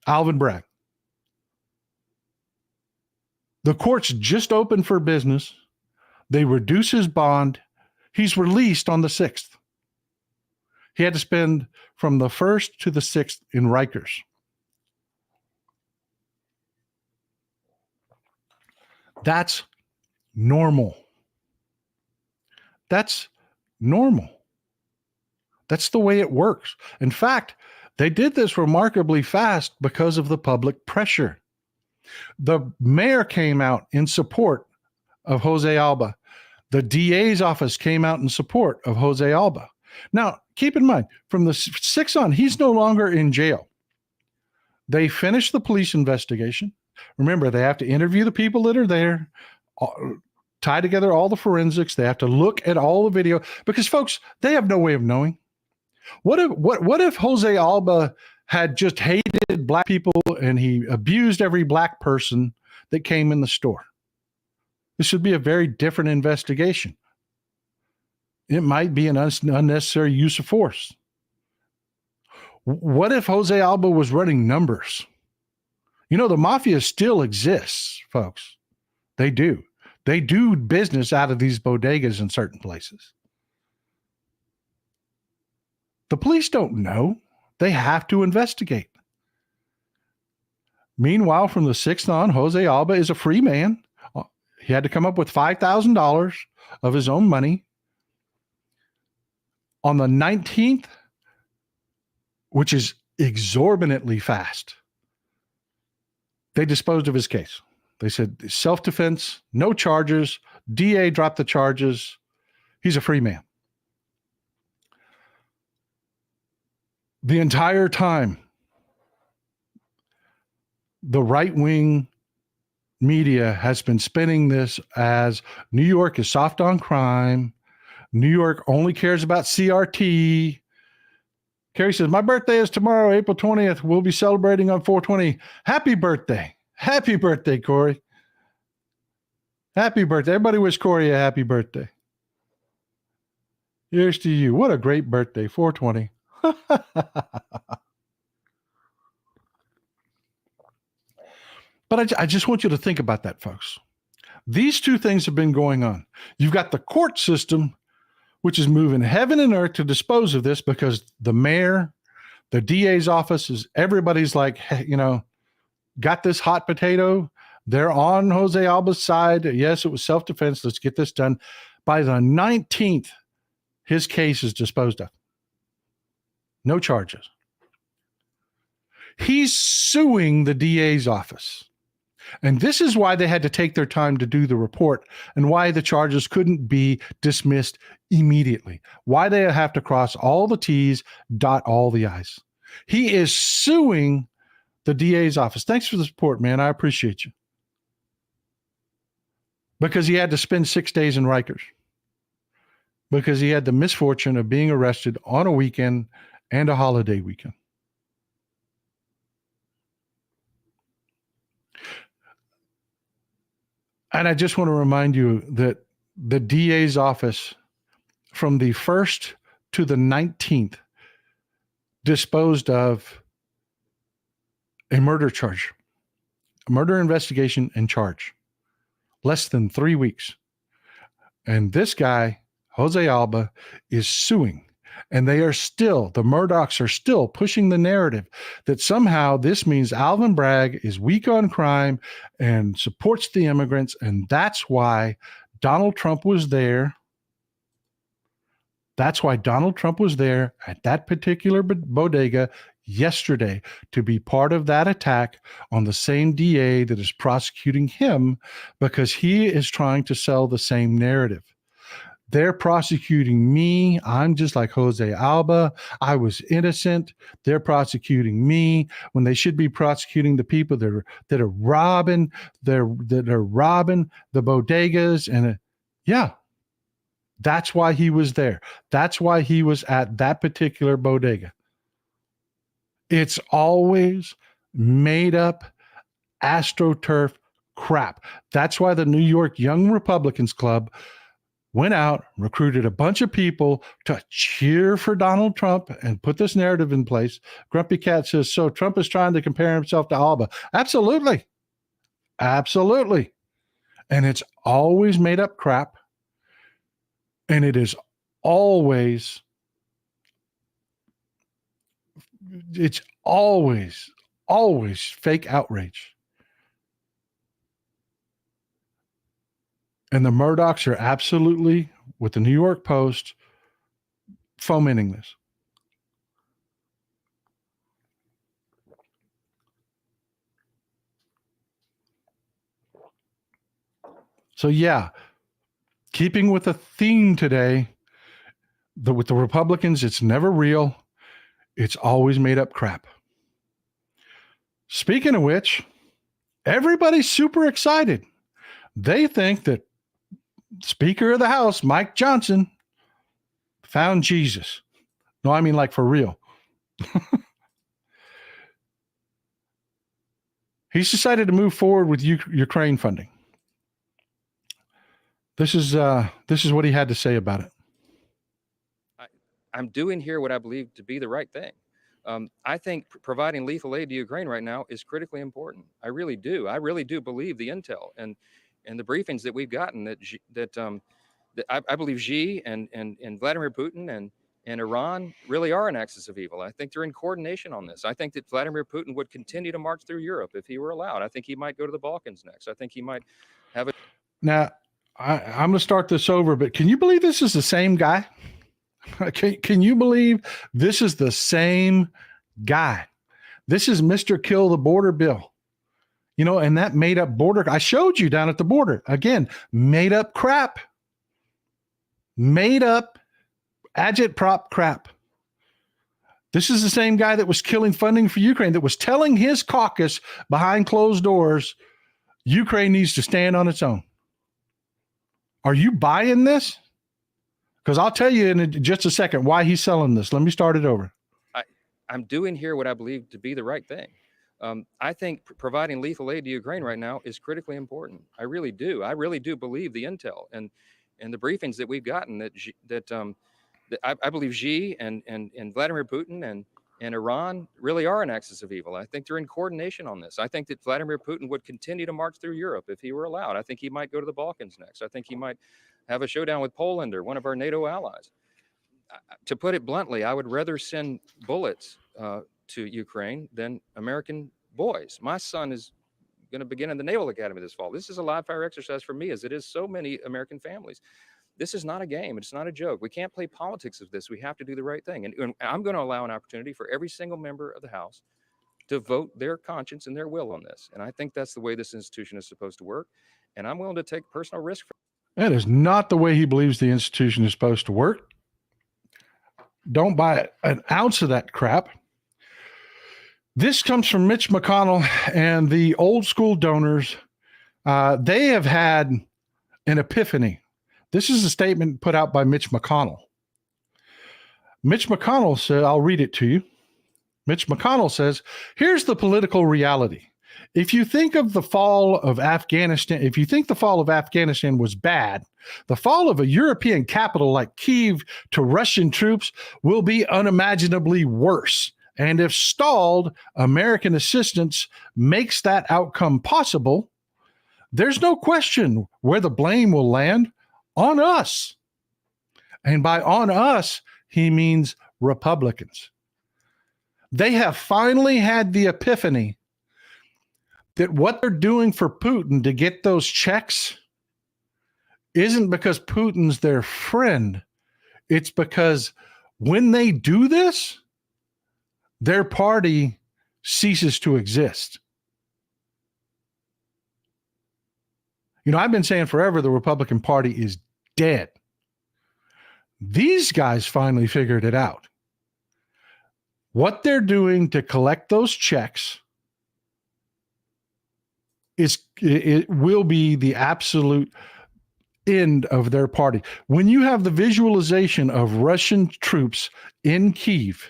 Alvin Bragg. The courts just opened for business. They reduce his bond. He's released on the 6th. He had to spend from the 1st to the 6th in Rikers. That's normal. That's normal. That's the way it works. In fact, They did this remarkably fast because of the public pressure. The mayor came out in support of Jose Alba. The DA's office came out in support of Jose Alba. Now, keep in mind, from the 6th on, he's no longer in jail. They finished the police investigation. Remember, they have to interview the people that are there, tie together all the forensics. They have to look at all the video because, folks, they have no way of knowing. What if Jose Alba had just hated black people and he abused every black person that came in the store? This would be a very different investigation. It might be an unnecessary use of force. What if Jose Alba was running numbers? You know, the mafia still exists, folks. They do. They do business out of these bodegas in certain places. The police don't know. They have to investigate. Meanwhile, from the 6th on, Jose Alba is a free man. He had to come up with $5,000 of his own money. On the 19th, which is exorbitantly fast, they disposed of his case. They said self-defense, no charges. DA dropped the charges. He's a free man. The entire time, the right-wing media has been spinning this as New York is soft on crime. New York only cares about CRT. Carrie says, my birthday is tomorrow, April 20th. We'll be celebrating on 420. Happy birthday. Happy birthday, Corey. Happy birthday. Everybody wish Corey a happy birthday. Here's to you. What a great birthday, 420. But I just want you to think about that, folks. These two things have been going on. You've got the court system, which is moving heaven and earth to dispose of this because the mayor, the DA's office is everybody's like, you know, got this hot potato. They're on Jose Alba's side. Yes, it was self-defense. Let's get this done. By the 19th, his case is disposed of. No charges. He's suing the DA's office. And this is why they had to take their time to do the report and why the charges couldn't be dismissed immediately. Why they have to cross all the T's, dot all the I's. He is suing the DA's office. Thanks for the support, man. I appreciate you. Because he had to spend 6 days in Rikers. Because he had the misfortune of being arrested on a weekend and a holiday weekend. And I just want to remind you that the DA's office from the 1st to the 19th disposed of a murder charge, a murder investigation and charge. Less than 3 weeks. And this guy, Jose Alba, is suing. And they are still, the Murdochs are still pushing the narrative that somehow this means Alvin Bragg is weak on crime and supports the immigrants. And that's why Donald Trump was there. That's why Donald Trump was there at that particular bodega yesterday to be part of that attack on the same DA that is prosecuting him because he is trying to sell the same narrative. They're prosecuting me. I'm just like Jose Alba. I was innocent. They're prosecuting me when they should be prosecuting the people that are robbing the bodegas. And yeah, that's why he was there. That's why he was at that particular bodega. It's always made up AstroTurf crap. That's why the New York Young Republicans Club went out, recruited a bunch of people to cheer for Donald Trump and put this narrative in place. Grumpy Cat says, so Trump is trying to compare himself to Alba. Absolutely. Absolutely. And it's always made up crap. And it is always, always fake outrage. And the Murdochs are absolutely, with the New York Post, fomenting this. So yeah, keeping with the theme today, with the Republicans, it's never real. It's always made up crap. Speaking of which, everybody's super excited. They think that Speaker of the House, Mike Johnson, found Jesus. No, I mean like for real. He's decided to move forward with Ukraine funding. This is what he had to say about it. I'm doing here what I believe to be the right thing. I think providing lethal aid to Ukraine right now is critically important. I really do. I really do believe the intel and the briefings that we've gotten that I believe Xi and Vladimir Putin and Iran really are an axis of evil. I think they're in coordination on this. I think that Vladimir Putin would continue to march through Europe if he were allowed. I think he might go to the Balkans next. I think he might have a. Now, I'm going to start this over, but can you believe this is the same guy? Can you believe this is the same guy? This is Mr. Kill the Border Bill. You know, and that made up border. I showed you down at the border. Again, made up crap. Made up agitprop crap. This is the same guy that was killing funding for Ukraine, that was telling his caucus behind closed doors, Ukraine needs to stand on its own. Are you buying this? Because I'll tell you in just a second why he's selling this. Let me start it over. I'm doing here what I believe to be the right thing. I think providing lethal aid to Ukraine right now is critically important. I really do. I really do believe the intel and the briefings that we've gotten that I believe Xi and Vladimir Putin and Iran really are an axis of evil. I think they're in coordination on this. I think that Vladimir Putin would continue to march through Europe if he were allowed. I think he might go to the Balkans next. I think he might have a showdown with Poland or one of our NATO allies. To put it bluntly, I would rather send bullets to Ukraine than American boys. My son is going to begin in the Naval Academy this fall. This is a live fire exercise for me, as it is so many American families. This is not a game. It's not a joke. We can't play politics of this. We have to do the right thing. And I'm going to allow an opportunity for every single member of the House to vote their conscience and their will on this. And I think that's the way this institution is supposed to work. And I'm willing to take personal risk for that is not the way he believes the institution is supposed to work. Don't buy an ounce of that crap. This comes from Mitch McConnell and the old school donors. They have had an epiphany. This is a statement put out by Mitch McConnell. Mitch McConnell said, I'll read it to you. Mitch McConnell says, here's the political reality. If you think the fall of Afghanistan was bad, the fall of a European capital like Kyiv to Russian troops will be unimaginably worse. And if stalled, American assistance makes that outcome possible, there's no question where the blame will land: on us. And by on us, he means Republicans. They have finally had the epiphany that what they're doing for Putin to get those checks isn't because Putin's their friend. It's because when they do this, their party ceases to exist. You know, I've been saying forever the Republican Party is dead. These guys finally figured it out. What they're doing to collect those checks it will be the absolute end of their party. When you have the visualization of Russian troops in Kyiv,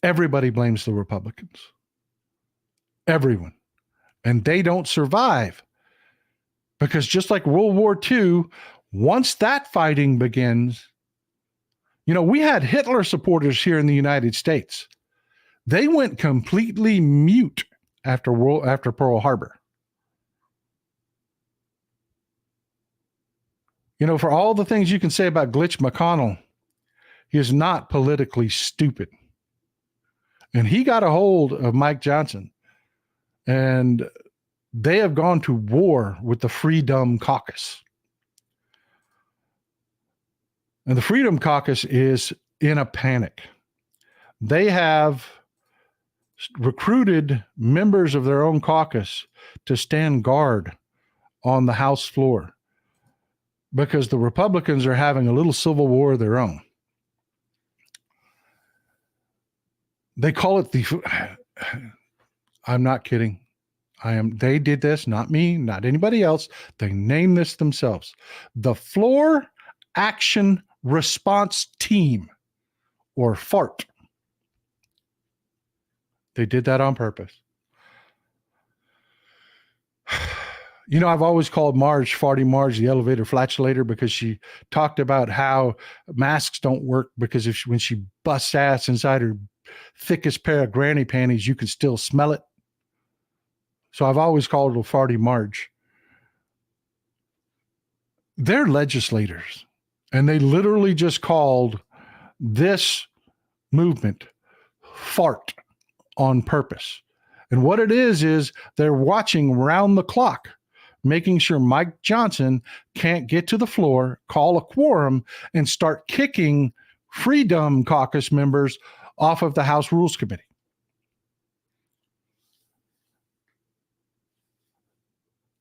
everybody blames the Republicans. Everyone. And they don't survive. Because just like World War II, once that fighting begins, you know, we had Hitler supporters here in the United States. They went completely mute after Pearl Harbor. You know, for all the things you can say about Glitch McConnell, he is not politically stupid. And he got a hold of Mike Johnson, and they have gone to war with the Freedom Caucus. And the Freedom Caucus is in a panic. They have recruited members of their own caucus to stand guard on the House floor because the Republicans are having a little civil war of their own. They call it I'm not kidding. They did this, not me, not anybody else. They named this themselves. The Floor Action Response Team, or FART. They did that on purpose. You know, I've always called Marge, Farty Marge, the elevator flatulator, because she talked about how masks don't work because when she busts ass inside her thickest pair of granny panties, you can still smell it. So I've always called her Farty Marge. They're legislators, and they literally just called this movement FART on purpose. And what it is they're watching round the clock, making sure Mike Johnson can't get to the floor, call a quorum, and start kicking Freedom Caucus members off of the House Rules Committee.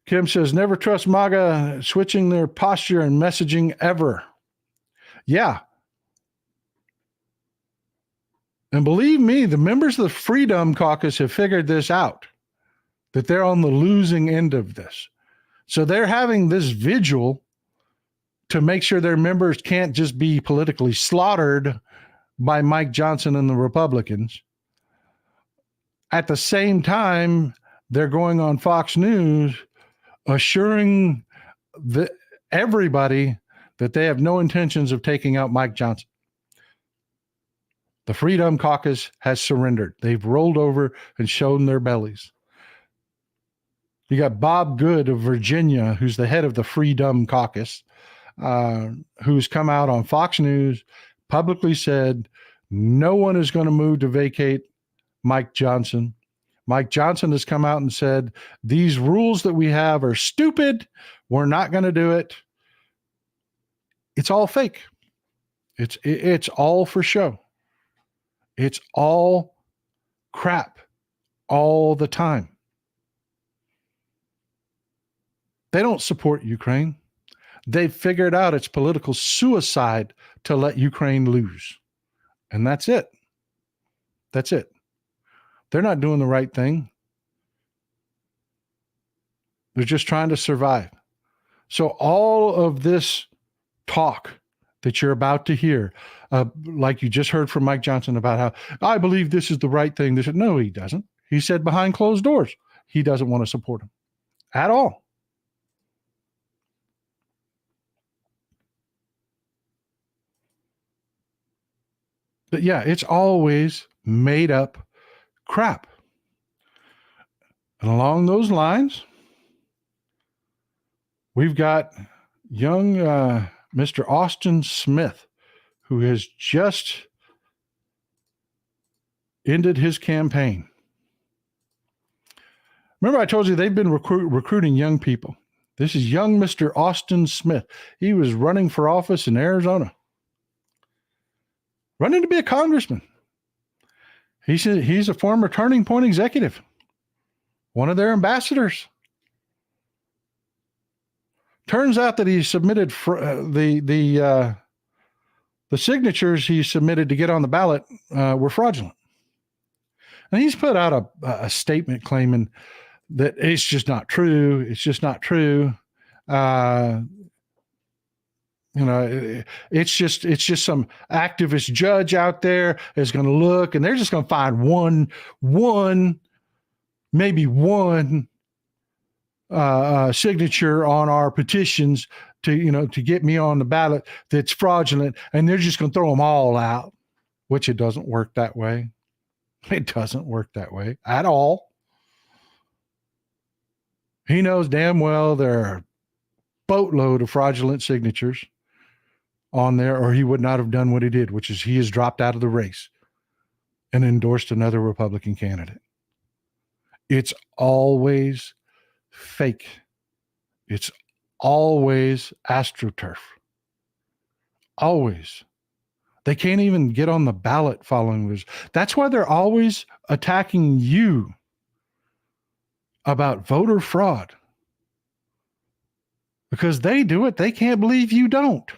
Kim says, never trust MAGA switching their posture and messaging ever. Yeah. And believe me, the members of the Freedom Caucus have figured this out, that they're on the losing end of this. So they're having this vigil to make sure their members can't just be politically slaughtered by Mike Johnson and the Republicans. At the same time, they're going on Fox News assuring everybody that they have no intentions of taking out Mike Johnson. The Freedom Caucus has surrendered. They've rolled over and shown their bellies. You got Bob Good of Virginia, who's the head of the Freedom Caucus, who's come out on Fox News, publicly said, no one is going to move to vacate Mike Johnson. Mike Johnson has come out and said, these rules that we have are stupid. We're not going to do it. It's all fake. It's all for show. It's all crap all the time. They don't support Ukraine. They've figured out it's political suicide to let Ukraine lose. And that's it. That's it. They're not doing the right thing. They're just trying to survive. So all of this talk that you're about to hear, like you just heard from Mike Johnson about how, I believe this is the right thing. No, he doesn't. He said behind closed doors, he doesn't want to support him at all. But yeah, it's always made up crap. And along those lines, we've got young Mr. Austin Smith, who has just ended his campaign. Remember I told you they've been recruiting young people. This is young Mr. Austin Smith. He was running for office in Arizona, running to be a congressman. He's a former Turning Point executive, one of their ambassadors. Turns out that he submitted the signatures he submitted to get on the ballot were fraudulent. And he's put out a statement claiming that it's just not true. It's just not true. It's just some activist judge out there is going to look, and they're just going to find maybe one signature on our petitions to get me on the ballot that's fraudulent, and they're just going to throw them all out, which it doesn't work that way. It doesn't work that way at all. He knows damn well there are a boatload of fraudulent signatures on there, or he would not have done what he did, which is he has dropped out of the race and endorsed another Republican candidate. It's always fake. It's always AstroTurf. Always. They can't even get on the ballot following this. That's why they're always attacking you about voter fraud. Because they do it. They can't believe you don't.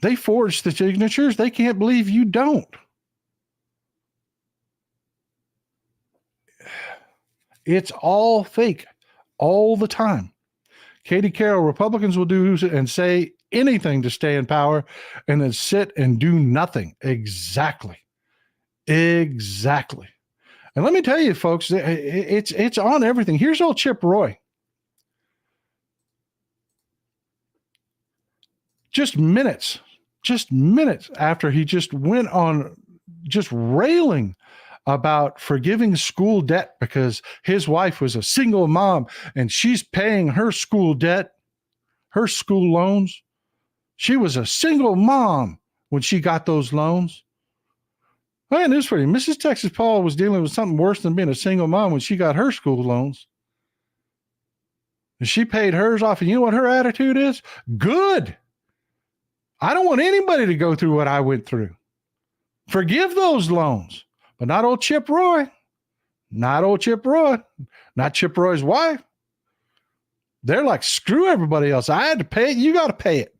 They forge the signatures. They can't believe you don't. It's all fake all the time. Katie Carroll, Republicans will do and say anything to stay in power and then sit and do nothing. Exactly. Exactly. And let me tell you, folks, it's on everything. Here's old Chip Roy. Just minutes after he just went on just railing about forgiving school debt because his wife was a single mom and she's paying her school debt, her school loans. She was a single mom when she got those loans. I got news for you. Mrs. Texas Paul was dealing with something worse than being a single mom when she got her school loans. And she paid hers off. And you know what her attitude is? Good. I don't want anybody to go through what I went through. Forgive those loans. But not old Chip Roy. Not old Chip Roy. Not Chip Roy's wife. They're like, screw everybody else. I had to pay it. You got to pay it.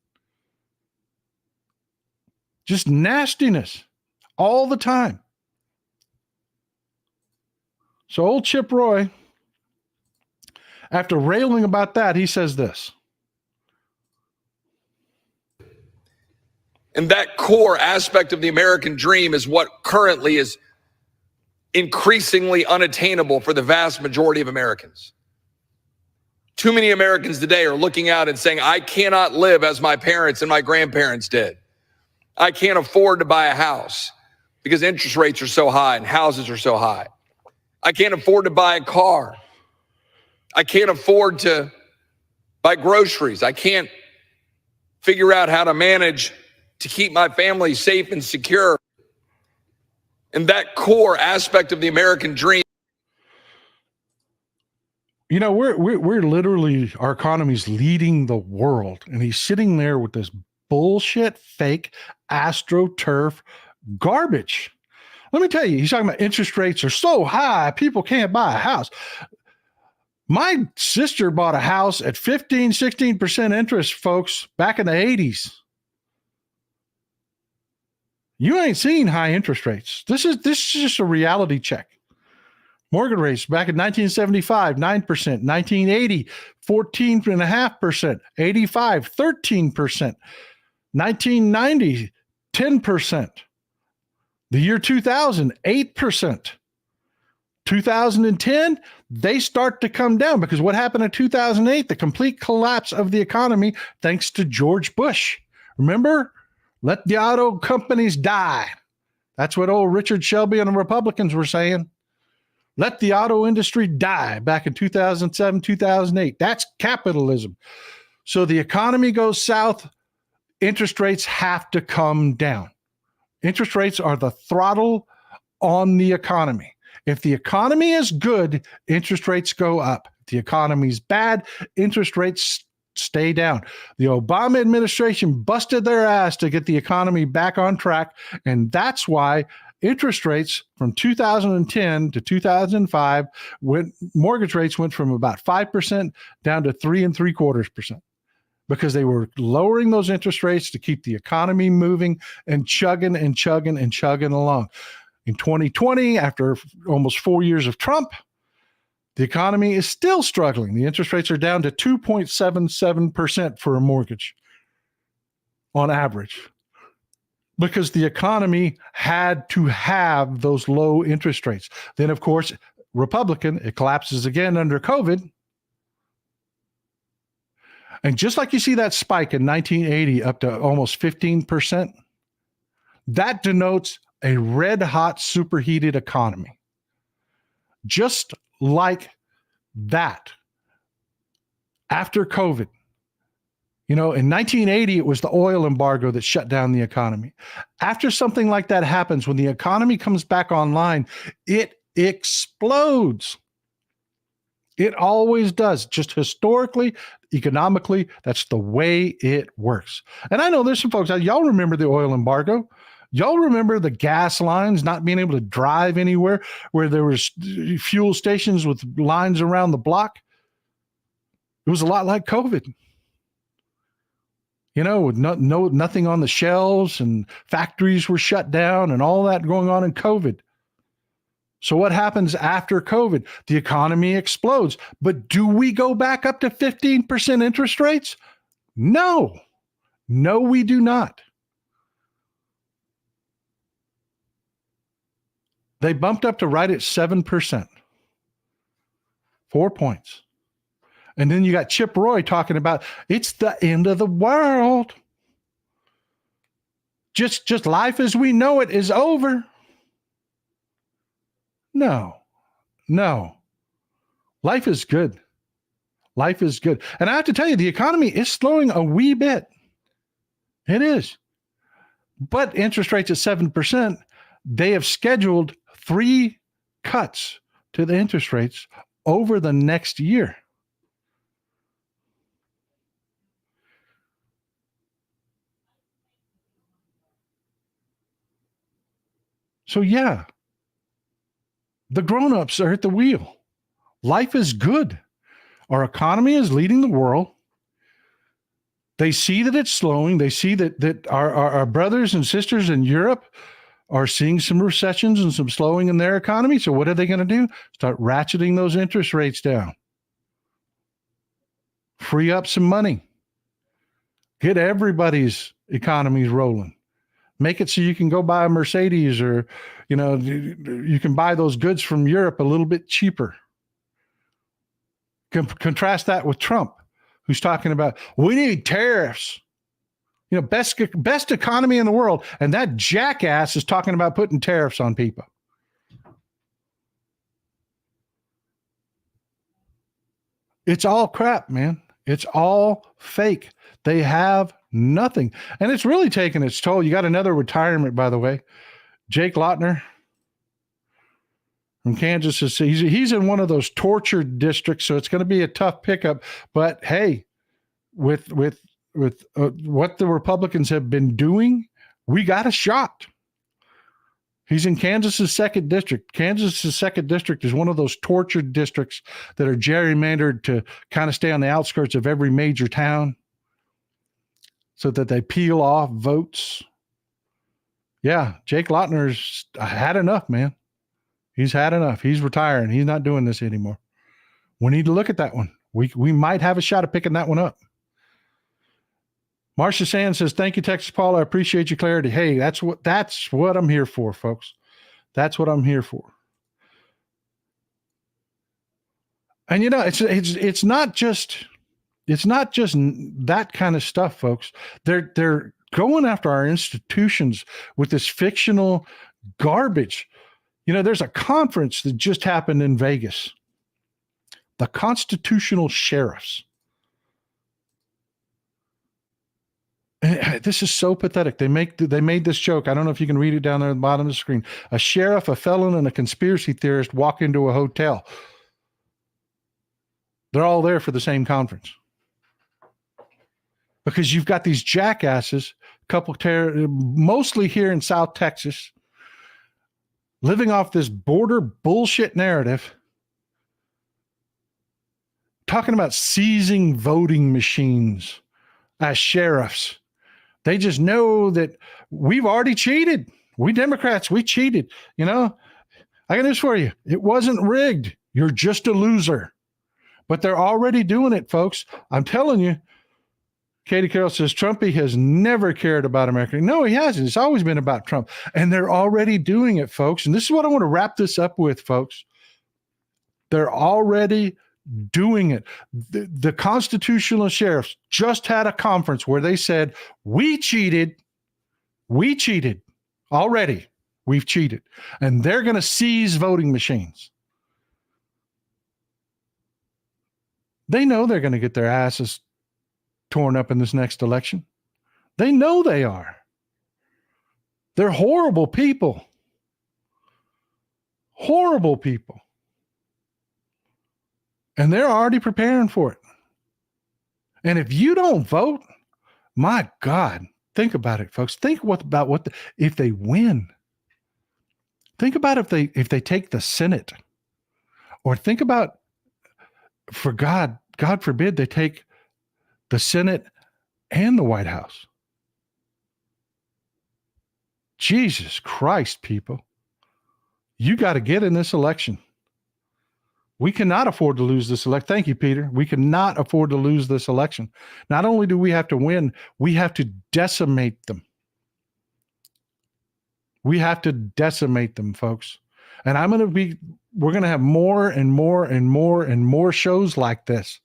Just nastiness all the time. So old Chip Roy, after railing about that, he says this. And that core aspect of the American dream is what currently is increasingly unattainable for the vast majority of Americans. Too many Americans today are looking out and saying, I cannot live as my parents and my grandparents did. I can't afford to buy a house because interest rates are so high and houses are so high. I can't afford to buy a car. I can't afford to buy groceries. I can't figure out how to manage to keep my family safe and secure. And that core aspect of the American dream. You know, we're literally, our economy's leading the world. And he's sitting there with this bullshit, fake, AstroTurf garbage. Let me tell you, he's talking about interest rates are so high, people can't buy a house. My sister bought a house at 15, 16% interest, folks, back in the 80s. You ain't seen high interest rates. This is just a reality check. Mortgage rates back in 1975, 9%, 1980, 14.5%, 85, 13%, 1990, 10%. The year 2000, 8%. 2010, they start to come down because what happened in 2008? The complete collapse of the economy thanks to George Bush. Remember? Let the auto companies die. That's what old Richard Shelby and the Republicans were saying. Let the auto industry die back in 2007, 2008. That's capitalism. So the economy goes south. Interest rates have to come down. Interest rates are the throttle on the economy. If the economy is good, interest rates go up. If the economy is bad, interest rates stay down. The Obama administration busted their ass to get the economy back on track, and that's why interest rates from 2010 to 2005 mortgage rates went from about 5% down to 3.75%. Because they were lowering those interest rates to keep the economy moving and chugging along. In 2020, after almost 4 years of Trump, the economy is still struggling. The interest rates are down to 2.77% for a mortgage on average because the economy had to have those low interest rates. Then, of course, Republican, it collapses again under COVID. And just like you see that spike in 1980 up to almost 15%, that denotes a red-hot, superheated economy. Just like that, after COVID, in 1980, it was the oil embargo that shut down the economy. After something like that happens, when the economy comes back online, it explodes. It always does. Just historically, economically, that's the way it works. And I know there's some folks, y'all remember the oil embargo. Y'all remember the gas lines not being able to drive anywhere where there was fuel stations with lines around the block? It was a lot like COVID. You know, with nothing on the shelves, and factories were shut down and all that going on in COVID. So what happens after COVID? The economy explodes. But do we go back up to 15% interest rates? No. No, we do not. They bumped up to right at 7%. 4 points. And then you got Chip Roy talking about it's the end of the world. Just life as we know it is over. No. Life is good. Life is good. And I have to tell you, the economy is slowing a wee bit. It is. But interest rates at 7%, they have scheduled 3 cuts to the interest rates over the next year. So yeah, the grown-ups are at the wheel. Life is good. Our economy is leading the world. They see that it's slowing. They see that our brothers and sisters in Europe are seeing some recessions and some slowing in their economy. So what are they going to do? Start ratcheting those interest rates down. Free up some money. Get everybody's economies rolling. Make it so you can go buy a Mercedes, or, you know, you can buy those goods from Europe a little bit cheaper. Contrast that with Trump, who's talking about, we need tariffs. You know, best economy in the world. And that jackass is talking about putting tariffs on people. It's all crap, man. It's all fake. They have nothing. And it's really taken its toll. You got another retirement, by the way. Jake Lautner from Kansas. He's in one of those tortured districts, so it's going to be a tough pickup. But hey, with what the Republicans have been doing, we got a shot. He's in Kansas's 2nd district. Kansas's 2nd district is one of those tortured districts that are gerrymandered to kind of stay on the outskirts of every major town so that they peel off votes. Yeah, Jake Lautner's had enough, man. He's had enough. He's retiring. He's not doing this anymore. We need to look at that one. We might have a shot at picking that one up. Marcia Sands says, thank you, Texas Paul. I appreciate your clarity. Hey, that's what I'm here for, folks. That's what I'm here for. And you know, it's not just that kind of stuff, folks. They're going after our institutions with this fictional garbage. You know, there's a conference that just happened in Vegas. The Constitutional Sheriffs. This is so pathetic. They made this joke. I don't know if you can read it down there at the bottom of the screen. A sheriff, a felon, and a conspiracy theorist walk into a hotel. They're all there for the same conference. Because you've got these jackasses, mostly here in South Texas, living off this border bullshit narrative, talking about seizing voting machines as sheriffs. They just know that we've already cheated. We Democrats, we cheated. You know, I got news for you. It wasn't rigged. You're just a loser. But they're already doing it, folks. I'm telling you. Katie Carroll says, Trumpy has never cared about America. No, he hasn't. It's always been about Trump. And they're already doing it, folks. And this is what I want to wrap this up with, folks. They're already doing it. The constitutional sheriffs just had a conference where they said, we cheated already. We've cheated. And they're going to seize voting machines. They know they're going to get their asses torn up in this next election. They know they are. They're horrible people. Horrible people. And they're already preparing for it. And if you don't vote, my God, think about it, folks. Think if they win. Think about if they take the Senate, or think about, for God forbid, they take the Senate and the White House. Jesus Christ, people. You got to get in this election. We cannot afford to lose this election. Thank you, Peter. We cannot afford to lose this election. Not only do we have to win, we have to decimate them. We have to decimate them, folks. And we're going to have more and more and more and more shows like this,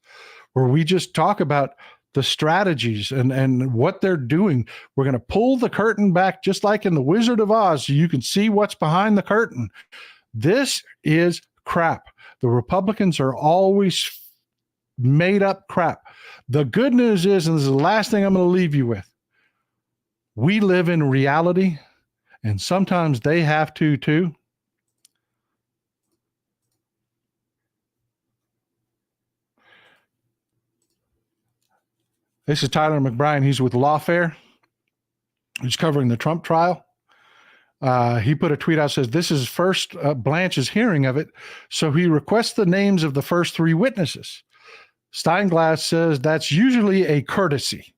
where we just talk about the strategies and what they're doing. We're going to pull the curtain back, just like in the Wizard of Oz, so you can see what's behind the curtain. This is crap. The Republicans are always made up crap. The good news is, and this is the last thing I'm going to leave you with, we live in reality, and sometimes they have to too. This is Tyler McBrien. He's with Lawfare. He's covering the Trump trial. He put a tweet out, says, this is first Blanche's hearing of it, so he requests the names of the first three witnesses. Steinglass says that's usually a courtesy,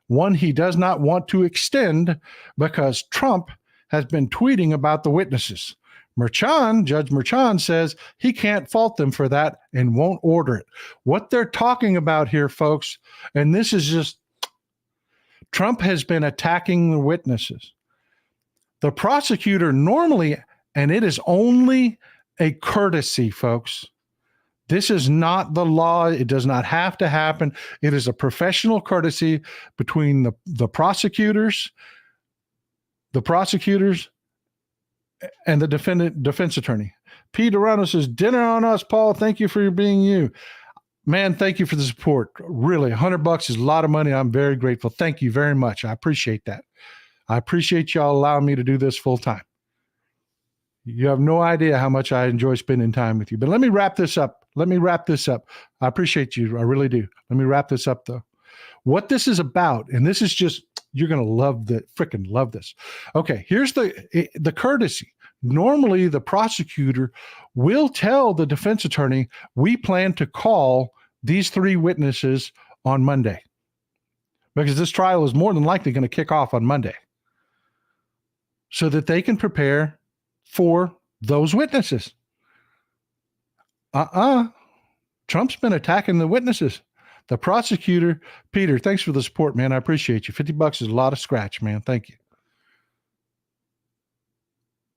one he does not want to extend because Trump has been tweeting about the witnesses. Judge Merchan says he can't fault them for that and won't order it. What they're talking about here, folks, and this is just, Trump has been attacking the witnesses. The prosecutor normally, and it is only a courtesy, folks. This is not the law. It does not have to happen. It is a professional courtesy between the prosecutors and the defense attorney. P. Durano says, dinner on us, Paul. Thank you for being you. Man, thank you for the support. Really, $100 is a lot of money. I'm very grateful. Thank you very much. I appreciate that. I appreciate y'all allowing me to do this full time. You have no idea how much I enjoy spending time with you. But let me wrap this up. I appreciate you. I really do. Let me wrap this up, though. What this is about, and this is just, you're going to freaking love this. Okay, here's the courtesy. Normally, the prosecutor will tell the defense attorney, we plan to call these three witnesses on Monday, because this trial is more than likely going to kick off on Monday, so that they can prepare for those witnesses. Trump's been attacking the witnesses. The prosecutor, Peter, thanks for the support, man. I appreciate you. $50 is a lot of scratch, man. Thank you.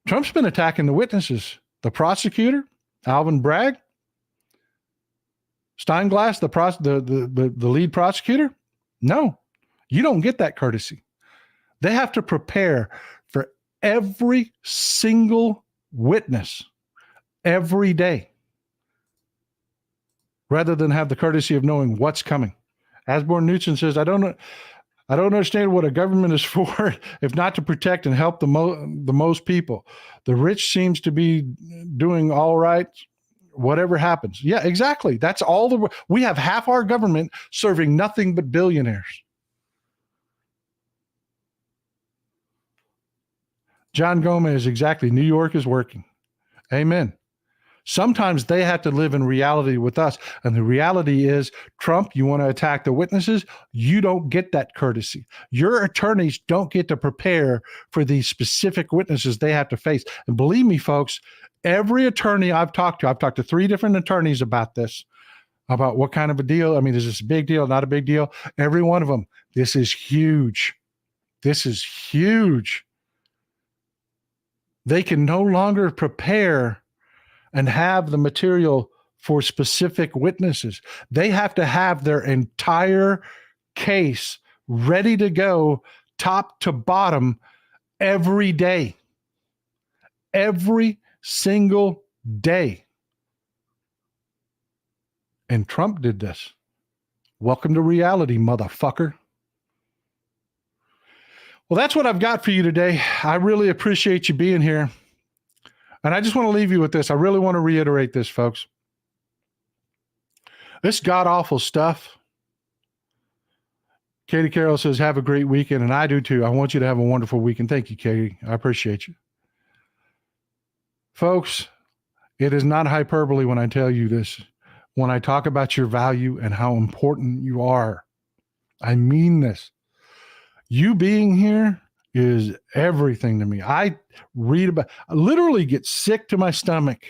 Trump's been attacking the witnesses. The prosecutor, Alvin Bragg, Steinglass, the lead prosecutor. No, you don't get that courtesy. They have to prepare for every single witness every day, rather than have the courtesy of knowing what's coming. Asborn Newton says, I don't understand what a government is for if not to protect and help the most people. The rich seems to be doing all right, whatever happens. Yeah, exactly. That's all we have half our government serving nothing but billionaires. John Gomez, exactly. New York is working. Amen. Sometimes they have to live in reality with us. And the reality is, Trump, you want to attack the witnesses? You don't get that courtesy. Your attorneys don't get to prepare for these specific witnesses they have to face. And believe me, folks, every attorney I've talked to 3 different attorneys about this, about what kind of a deal. I mean, is this a big deal, not a big deal? Every one of them, this is huge. This is huge. They can no longer prepare and have the material for specific witnesses. They have to have their entire case ready to go, top to bottom, every day. Every single day. And Trump did this. Welcome to reality, motherfucker. Well, that's what I've got for you today. I really appreciate you being here. And I just want to leave you with this. I really want to reiterate this, folks. It's god-awful stuff. Katie Carroll says, have a great weekend, and I do too. I want you to have a wonderful weekend. Thank you, Katie. I appreciate you. Folks, it is not hyperbole when I tell you this. When I talk about your value and how important you are, I mean this. You being here is everything to me. I literally get sick to my stomach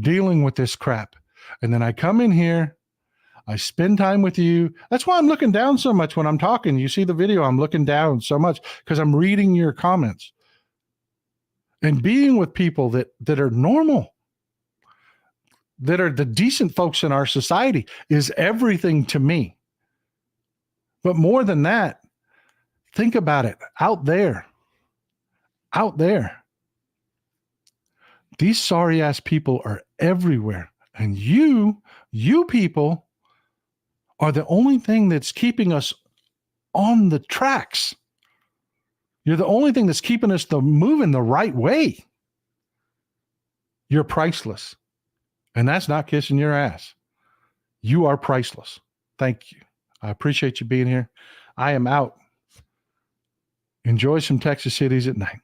dealing with this crap. And then I come in here, I spend time with you. That's why I'm looking down so much when I'm talking. You see the video, I'm looking down so much because I'm reading your comments. And being with people that are normal, that are the decent folks in our society is everything to me. But more than that, think about it. Out there, these sorry ass people are everywhere. And you people are the only thing that's keeping us on the tracks. You're the only thing that's keeping us moving the right way. You're priceless. And that's not kissing your ass. You are priceless. Thank you. I appreciate you being here. I am out. Enjoy some Texas cities at night.